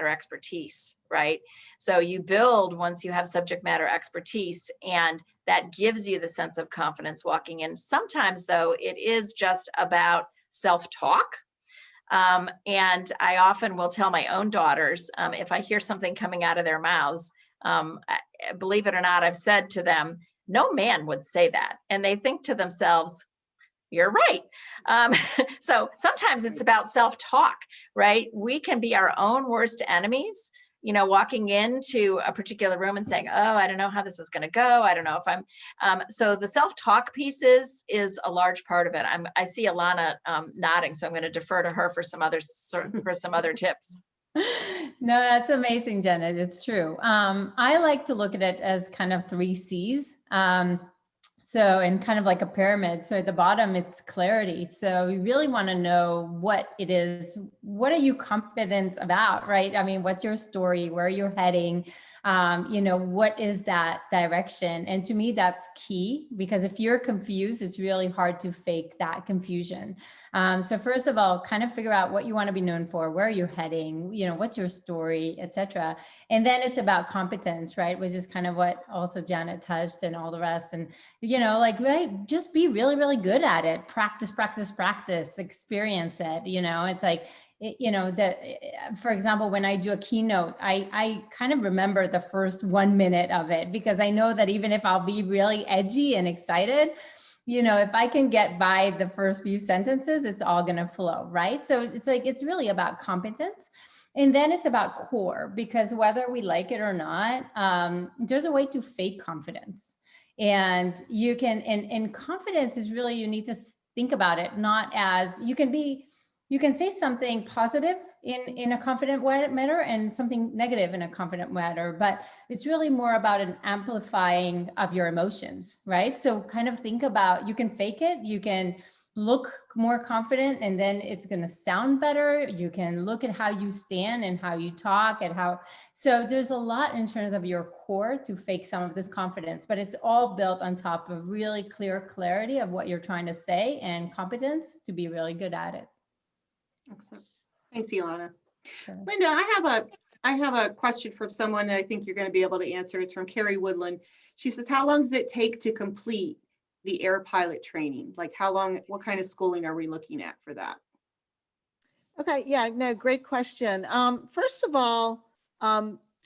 expertise, right? So you build once you have subject matter expertise, and that gives you the sense of confidence walking in. Sometimes though, it is just about self-talk. And I often will tell my own daughters, if I hear something coming out of their mouths, believe it or not, I've said to them, no man would say that. And they think to themselves, you're right. So sometimes it's about self-talk, right? We can be our own worst enemies, walking into a particular room and saying, oh, I don't know how this is going to go. I don't know if I'm, so the self-talk piece is a large part of it. I see Alana nodding, so I'm going to defer to her for some other tips. No, that's amazing, Janet. It's true. I like to look at it as kind of 3 C's. So, and kind of like a pyramid. So at the bottom, it's clarity. So you really want to know what it is. What are you confident about, right? I mean, what's your story? Where you're heading? What is that direction? And to me, that's key, because if you're confused, it's really hard to fake that confusion. So first of all, kind of figure out what you want to be known for, where you're heading, what's your story, etc. And then it's about competence, right? Which is kind of what also Janet touched and all the rest. And, right, just be really, really good at it. Practice, practice, practice, experience it. It's like, for example, when I do a keynote, I kind of remember the first 1 minute of it, because I know that even if I'll be really edgy and excited, if I can get by the first few sentences, it's all going to flow, right? So it's really about competence. And then it's about core, because whether we like it or not, there's a way to fake confidence. And you can, and confidence is really, you need to think about it, not as you can say something positive in a confident manner and something negative in a confident manner, but it's really more about an amplifying of your emotions, right? So kind of think about, you can fake it, you can look more confident, and then it's going to sound better. You can look at how you stand and how you talk and so there's a lot in terms of your core to fake some of this confidence, but it's all built on top of really clear clarity of what you're trying to say and competence to be really good at it. Excellent. Thanks, Ilana. Sure. Linda, I have a question from someone that I think you're going to be able to answer. It's from Carrie Woodland. She says, how long does it take to complete the air pilot training? Like what kind of schooling are we looking at for that? Okay, yeah, no, great question. First of all,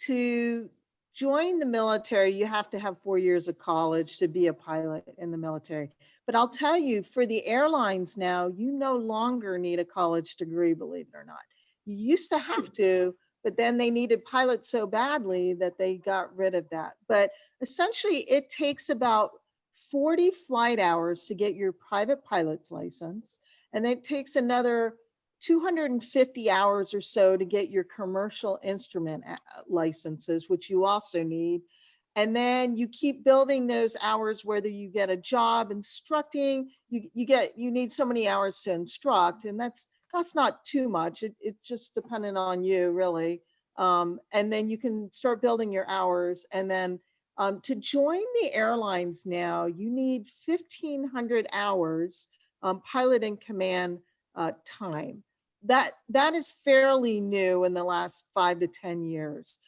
to join the military, you have to have 4 years of college to be a pilot in the military. But I'll tell you, for the airlines now, you no longer need a college degree, believe it or not. You used to have to, but then they needed pilots so badly that they got rid of that. But essentially, it takes about 40 flight hours to get your private pilot's license. And then it takes another 250 hours or so to get your commercial instrument licenses, which you also need. And then you keep building those hours, whether you get a job instructing, you need so many hours to instruct, and that's not too much. It's just dependent on you, really. And then you can start building your hours. And then to join the airlines now, you need 1,500 hours pilot and command time. That is fairly new in the last 5 to 10 years.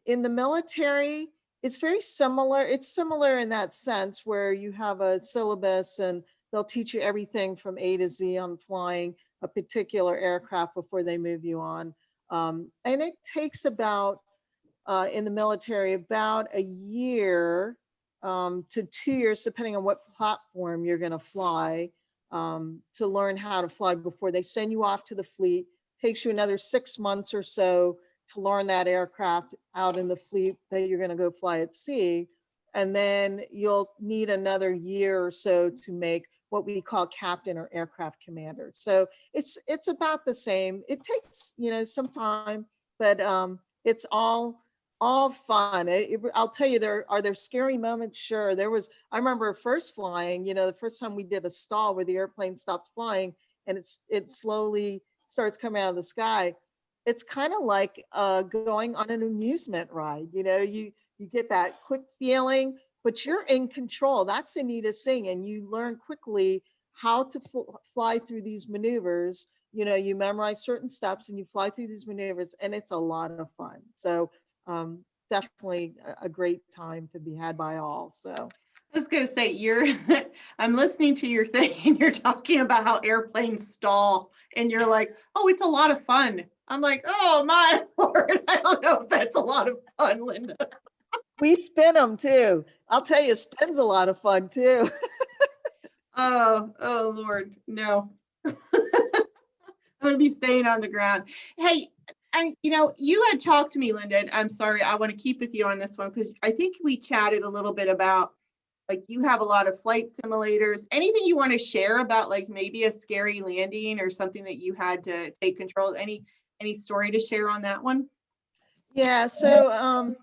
In the military, it's very similar. It's similar in that sense, where you have a syllabus and they'll teach you everything from A to Z on flying a particular aircraft before they move you on. And it takes about, in the military, about a year to 2 years, depending on what platform you're going to fly, to learn how to fly before they send you off to the fleet. Takes you another 6 months or so to learn that aircraft out in the fleet that you're going to go fly at sea. And then you'll need another year or so to make what we call captain or aircraft commander. So it's about the same. It takes, some time, but it's all fun. I'll tell you, are there scary moments? Sure. I remember first flying, the first time we did a stall where the airplane stops flying and it slowly starts coming out of the sky. It's kind of like going on an amusement ride. You get that quick feeling, but you're in control. That's the neatest thing. And you learn quickly how to fly through these maneuvers. You memorize certain steps and you fly through these maneuvers, and it's a lot of fun. So definitely a great time to be had by all. So I was gonna say, I'm listening to your thing and you're talking about how airplanes stall and you're like, oh, it's a lot of fun. I'm like, oh my Lord, I don't know if that's a lot of fun, Linda. we spin them too. I'll tell you, spin's a lot of fun too. Oh Lord, no. I'm gonna be staying on the ground. Hey, you had talked to me, Linda, and I'm sorry, I want to keep with you on this one because I think we chatted a little bit about, like, you have a lot of flight simulators. Anything you want to share about, like, maybe a scary landing or something that you had to take control? Any story to share on that one? Yeah, so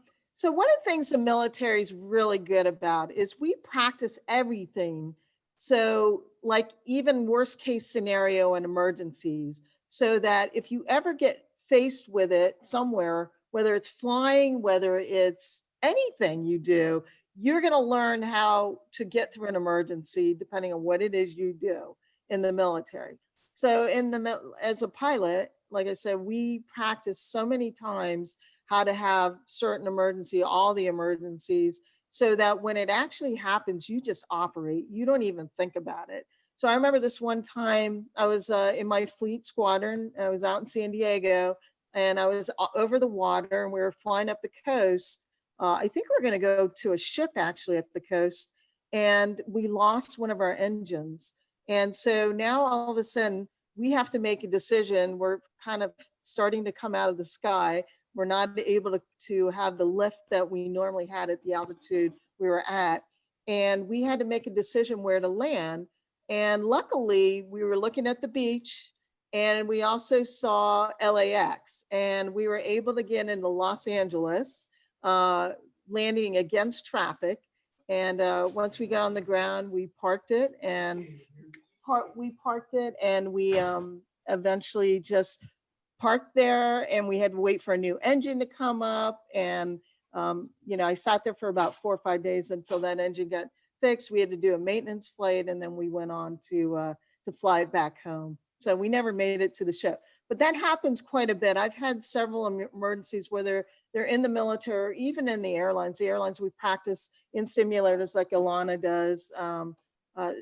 one of the things the military is really good about is we practice everything. So like even worst case scenario and emergencies, so that if you ever get faced with it somewhere, whether it's flying, whether it's anything you do, you're going to learn how to get through an emergency depending on what it is you do in the military. So as a pilot, like I said, we practice so many times how to have certain all the emergencies, so that when it actually happens, you just operate. You don't even think about it. So I remember this one time I was in my fleet squadron. I was out in San Diego and I was over the water and we were flying up the coast. I think we were going to go to a ship actually up the coast, and we lost one of our engines. And so now all of a sudden we have to make a decision. We're kind of starting to come out of the sky. We're not able to have the lift that we normally had at the altitude we were at. And we had to make a decision where to land. And luckily, we were looking at the beach and we also saw LAX. And we were able to get into Los Angeles, landing against traffic. And once we got on the ground, we parked it and we eventually just parked there, and we had to wait for a new engine to come up. And I sat there for about 4 or 5 days until that engine got fixed. We had to do a maintenance flight, and then we went on to fly it back home. So we never made it to the ship, but that happens quite a bit. I've had several emergencies, whether they're in the military or even in the airlines. The airlines, we practice in simulators like Ilana does,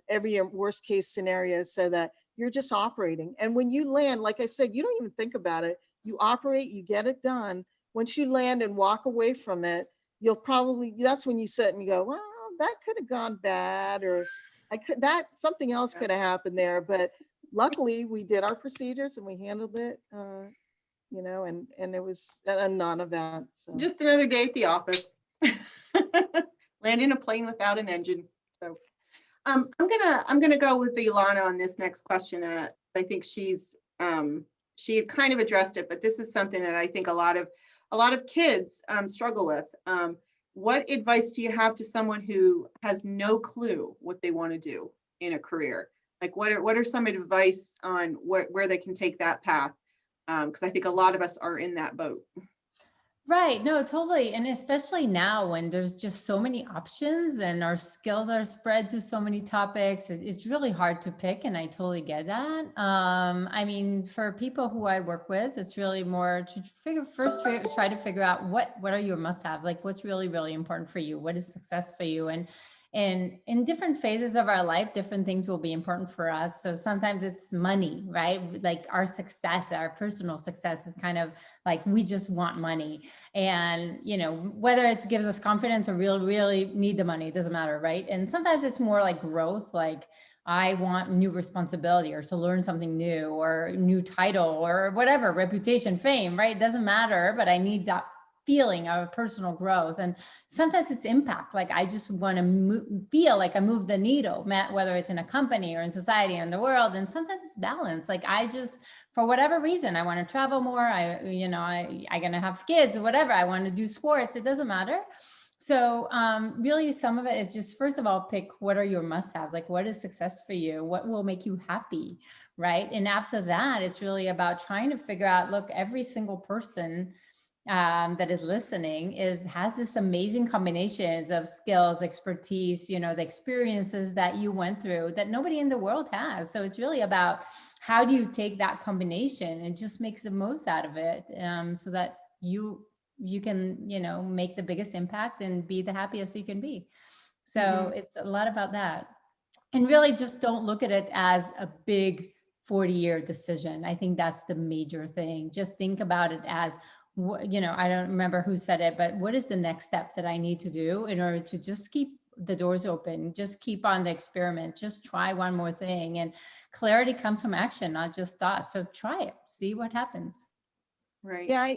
every worst case scenario, so that you're just operating. And when you land, like I said, you don't even think about it. You operate, you get it done. Once you land and walk away from it, that's when you sit and you go, well, that could have gone bad, or something else could have happened there. But luckily we did our procedures and we handled it, and it was a non-event. So. Just another day at the office. Landing a plane without an engine. So I'm gonna go with Ilana on this next question. I think she had kind of addressed it, but this is something that I think a lot of kids struggle with. What advice do you have to someone who has no clue what they want to do in a career? Like, what are some advice on where they can take that path? Because I think a lot of us are in that boat. Right. No, totally. And especially now when there's just so many options and our skills are spread to so many topics, it's really hard to pick. And I totally get that. I mean, for people who I work with, it's really more to try to figure out what are your must-haves, like what's really, really important for you? What is success for you? And in different phases of our life, different things will be important for us. So sometimes it's money, right? Like our success, our personal success is kind of like, we just want money. And, whether it gives us confidence or really need the money, it doesn't matter, right? And sometimes it's more like growth, like I want new responsibility or to learn something new or new title or whatever, reputation, fame, right? It doesn't matter, but I need that feeling of personal growth. And sometimes it's impact. Like I just want to feel like I move the needle, whether it's in a company or in society or in the world. And sometimes it's balance. Like I just, for whatever reason, I want to travel more. I'm going to have kids or whatever. I want to do sports. It doesn't matter. So really some of it is just, first of all, pick what are your must-haves, like what is success for you? What will make you happy, right? And after that, it's really about trying to figure out, look, every single person that is listening has this amazing combinations of skills, expertise, the experiences that you went through that nobody in the world has. So it's really about how do you take that combination and just make the most out of it, so that you can, make the biggest impact and be the happiest you can be. So it's a lot about that. And really just don't look at it as a big 40-year decision. I think that's the major thing. Just think about it as, I don't remember who said it, but what is the next step that I need to do in order to just keep the doors open, just keep on the experiment, just try one more thing. And clarity comes from action, not just thoughts. So try it, see what happens. Right. Yeah,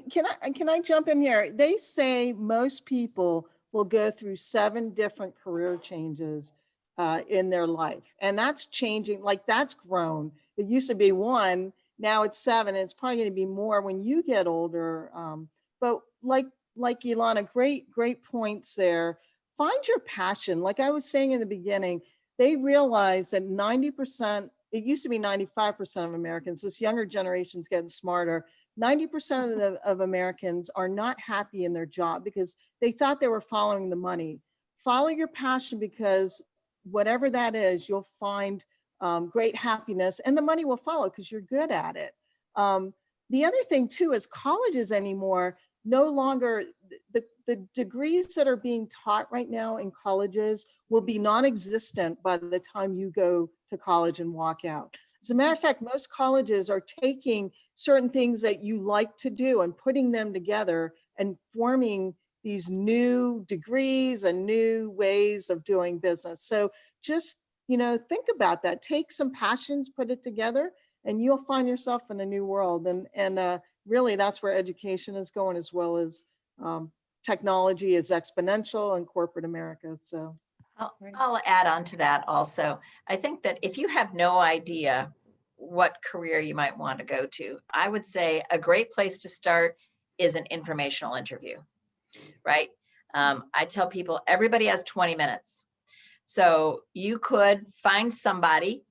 can I jump in here? They say most people will go through 7 different career changes in their life. And that's changing, like that's grown. It used to be 1, now it's 7. It's probably going to be more when you get older. But like Ilana, great points there. Find your passion. Like I was saying in the beginning, they realize that 90%, it used to be 95% of Americans, this younger generation's getting smarter. 90% of Americans are not happy in their job because they thought they were following the money. Follow your passion, because whatever that is, you'll find great happiness, and the money will follow because you're good at it. The other thing too is colleges anymore no longer, the degrees that are being taught right now in colleges will be non-existent by the time you go to college and walk out. As a matter of fact, most colleges are taking certain things that you like to do and putting them together and forming these new degrees and new ways of doing business. So just, think about that. Take some passions, put it together, and you'll find yourself in a new world. And really, that's where education is going, as well as technology is exponential in corporate America. So I'll add on to that also. I think that if you have no idea what career you might want to go to, I would say a great place to start is an informational interview, right? I tell people everybody has 20 minutes. So you could find somebody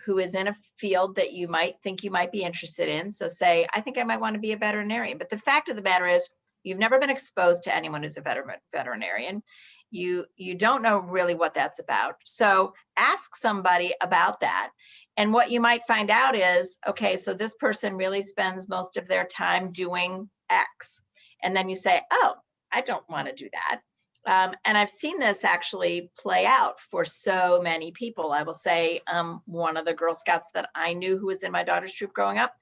who is in a field that you might think you might be interested in. So say, I think I might want to be a veterinarian. But the fact of the matter is, you've never been exposed to anyone who's a veterinarian. You don't know really what that's about. So ask somebody about that. And what you might find out is, okay, so this person really spends most of their time doing X. And then you say, oh, I don't want to do that. And I've seen this actually play out for so many people. I will say one of the Girl Scouts that I knew who was in my daughter's troop growing up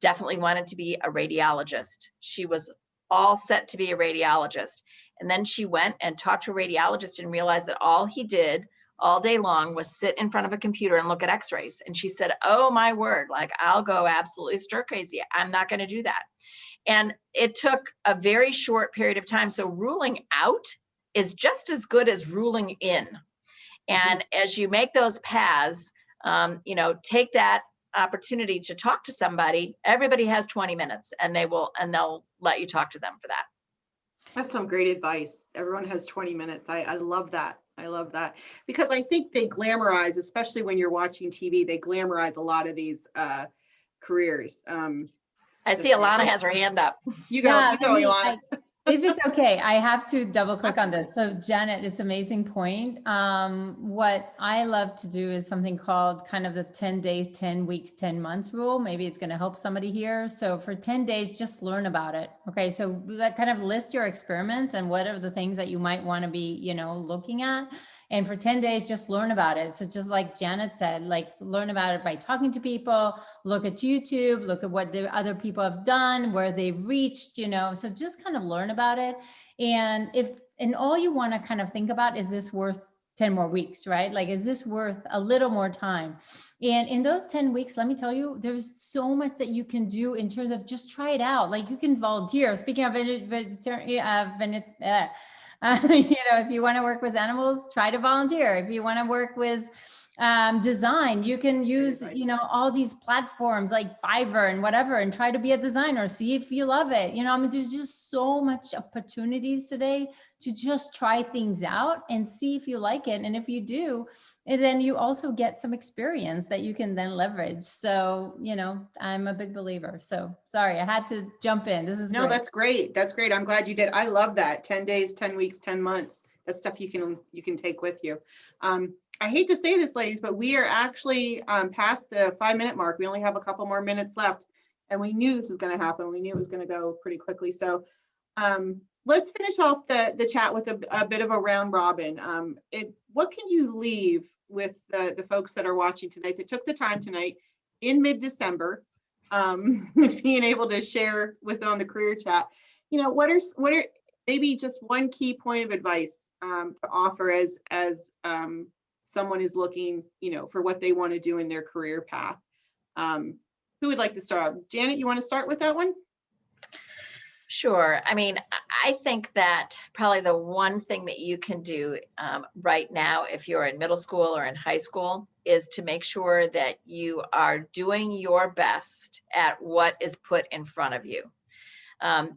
definitely wanted to be a radiologist. She was all set to be a radiologist. And then she went and talked to a radiologist and realized that all he did all day long was sit in front of a computer and look at x-rays. And she said, oh my word, like I'll go absolutely stir crazy. I'm not going to do that. And it took a very short period of time. So ruling out is just as good as ruling in. And as you make those paths, take that opportunity to talk to somebody. Everybody has 20 minutes and they'll let you talk to them for that. That's some great advice. Everyone has 20 minutes. I love that. I love that, because I think they glamorize, especially when you're watching TV, they glamorize a lot of these careers. I see Ilana has her hand up. You go, Ilana. If it's okay, I have to double click on this. So Janet, it's an amazing point. What I love to do is something called kind of the 10 days, 10 weeks, 10 months rule. Maybe it's going to help somebody here. So for 10 days, just learn about it. Okay. So that kind of list your experiments and what are the things that you might want to be, looking at. And for 10 days, just learn about it. So just like Janet said, like learn about it by talking to people, look at YouTube, look at what the other people have done, where they've reached, so just kind of learn about it. And all you want to kind of think about, is this worth 10 more weeks, right? Like, is this worth a little more time? And in those 10 weeks, let me tell you, there's so much that you can do in terms of just try it out. Like you can volunteer. Speaking of if you want to work with animals, try to volunteer. If you want to work with Design, you can use, advice. you know, all these platforms like Fiverr and whatever, and try to be a designer, see if you love it. You know, I mean, there's just so much opportunities today to just try things out and see if you like it. And if you do, and then you also get some experience that you can then leverage. So, you know, I'm a big believer. So sorry, I had to jump in. This is No, great. that's great. That's great. I'm glad you did. I love that. 10 days, 10 weeks, 10 months. That's stuff you can take with you. I hate to say this, ladies, but we are actually past the 5-minute mark. We only have a couple more minutes left, and we knew this was going to happen. We knew it was going to go pretty quickly. So let's finish off the chat with a bit of a round robin. What can you leave with the folks that are watching tonight that took the time tonight in mid-December, being able to share with on the career chat? You know, what are maybe just one key point of advice to offer as someone is looking, you know, for what they want to do in their career path? Who would like to start? Janet, you want to start with that one? Sure. I mean, I think that probably the one thing that you can do right now, if you're in middle school or in high school, is to make sure that you are doing your best at what is put in front of you.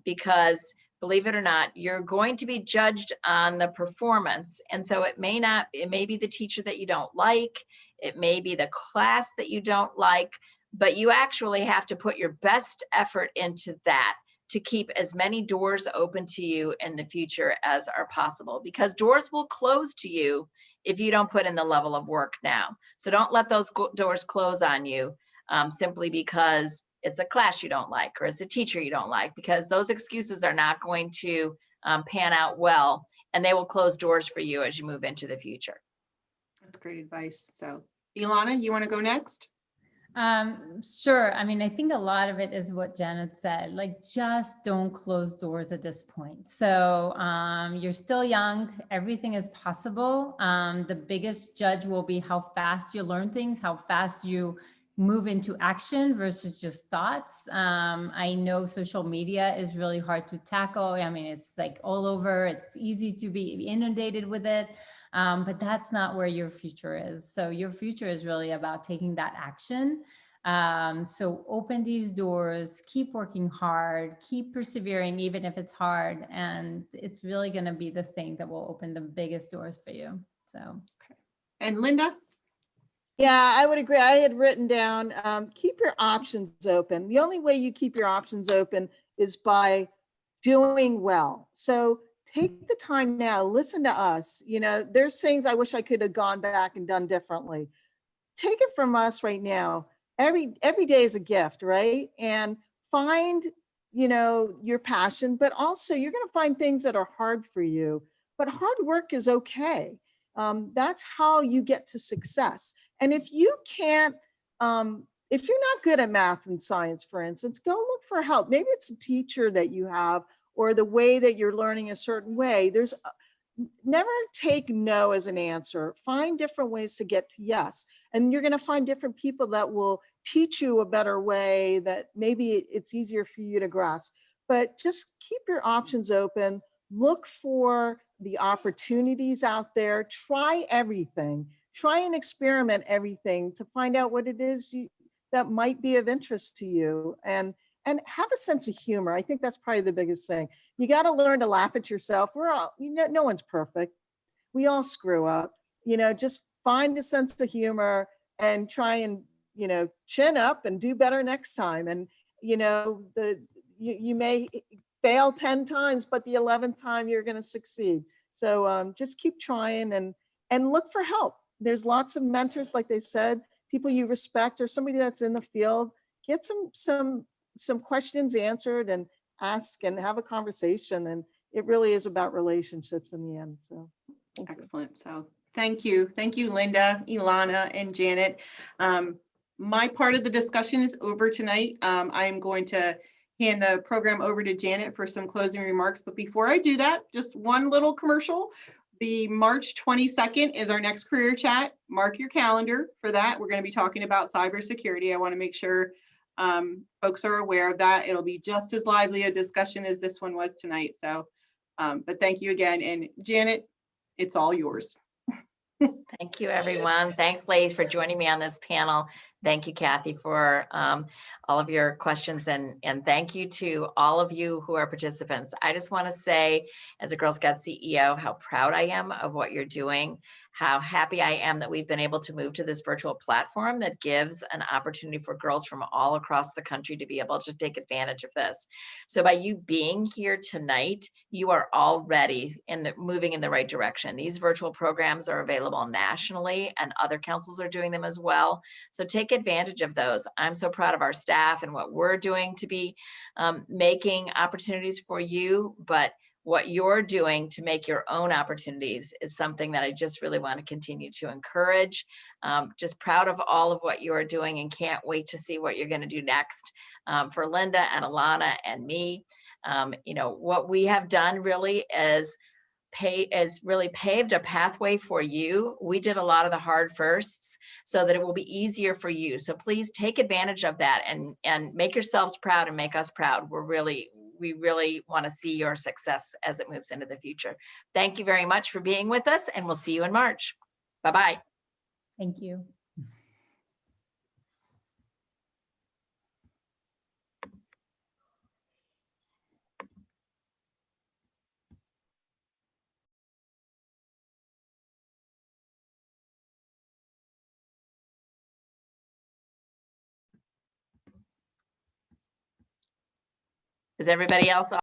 Because believe it or not, you're going to be judged on the performance. And so it may be the teacher that you don't like, it may be the class that you don't like, but you actually have to put your best effort into that to keep as many doors open to you in the future as are possible, because doors will close to you if you don't put in the level of work now. So don't let those doors close on you simply because it's a class you don't like or it's a teacher you don't like, because those excuses are not going to pan out well, and they will close doors for you as you move into the future. That's great advice. So Ilana, you want to go next? Sure. I mean, I think a lot of it is what Janet said, like, just don't close doors at this point. So, you're still young, everything is possible. The biggest judge will be how fast you learn things, how fast you move into action versus just thoughts. I know social media is really hard to tackle. I mean, it's like all over, it's easy to be inundated with it. But that's not where your future is. So your future is really about taking that action. So open these doors, keep working hard, keep persevering, even if it's hard. And it's really going to be the thing that will open the biggest doors for you. So. And Linda? Yeah, I would agree. I had written down, keep your options open. The only way you keep your options open is by doing well. So take the time now, listen to us. You know, there's things I wish I could have gone back and done differently. Take it from us right now. Every day is a gift, right? And find, you know, your passion, but also you're going to find things that are hard for you, but hard work is okay. That's how you get to success. And if you can't, if you're not good at math and science, for instance, go look for help. Maybe it's a teacher that you have, or the way that you're learning a certain way. There's never take no as an answer. Find different ways to get to yes. And you're going to find different people that will teach you a better way that maybe it's easier for you to grasp. But just keep your options open. Look for the opportunities out there. Try everything. Try and experiment everything to find out what it is that might be of interest to you. And have a sense of humor. I think that's probably the biggest thing. You got to learn to laugh at yourself. We're all, you know, no one's perfect. We all screw up. You know, just find a sense of humor and try and, you know, chin up and do better next time. And, you know, you may fail 10 times, but the 11th time you're going to succeed. So just keep trying and look for help. There's lots of mentors, like they said, people you respect or somebody that's in the field. Get some questions answered and ask and have a conversation. And it really is about relationships in the end. So excellent. So thank you. Thank you, Linda, Ilana, and Janet. My part of the discussion is over tonight. I am going to hand the program over to Janet for some closing remarks. But before I do that, just one little commercial. The March 22nd is our next career chat. Mark your calendar for that. We're going to be talking about cybersecurity. I want to make sure folks are aware of that. It'll be just as lively a discussion as this one was tonight. So, but thank you again. And Janet, it's all yours. Thank you, everyone. Thanks, ladies, for joining me on this panel. Thank you, Kathy, for all of your questions, and thank you to all of you who are participants. I just want to say, as a Girl Scout CEO, how proud I am of what you're doing, how happy I am that we've been able to move to this virtual platform that gives an opportunity for girls from all across the country to be able to take advantage of this. So by you being here tonight, you are already moving in the right direction. These virtual programs are available nationally, and other councils are doing them as well. So take advantage of those. I'm so proud of our staff and what we're doing to be making opportunities for you, but what you're doing to make your own opportunities is something that I just really want to continue to encourage. Just proud of all of what you are doing and can't wait to see what you're going to do next. For Linda and Alana and me, you know, what we have done really is really paved a pathway for you. We did a lot of the hard firsts so that it will be easier for you. So please take advantage of that and make yourselves proud and make us proud. We really want to see your success as it moves into the future. Thank you very much for being with us, and we'll see you in March. Bye-bye. Thank you. Is everybody else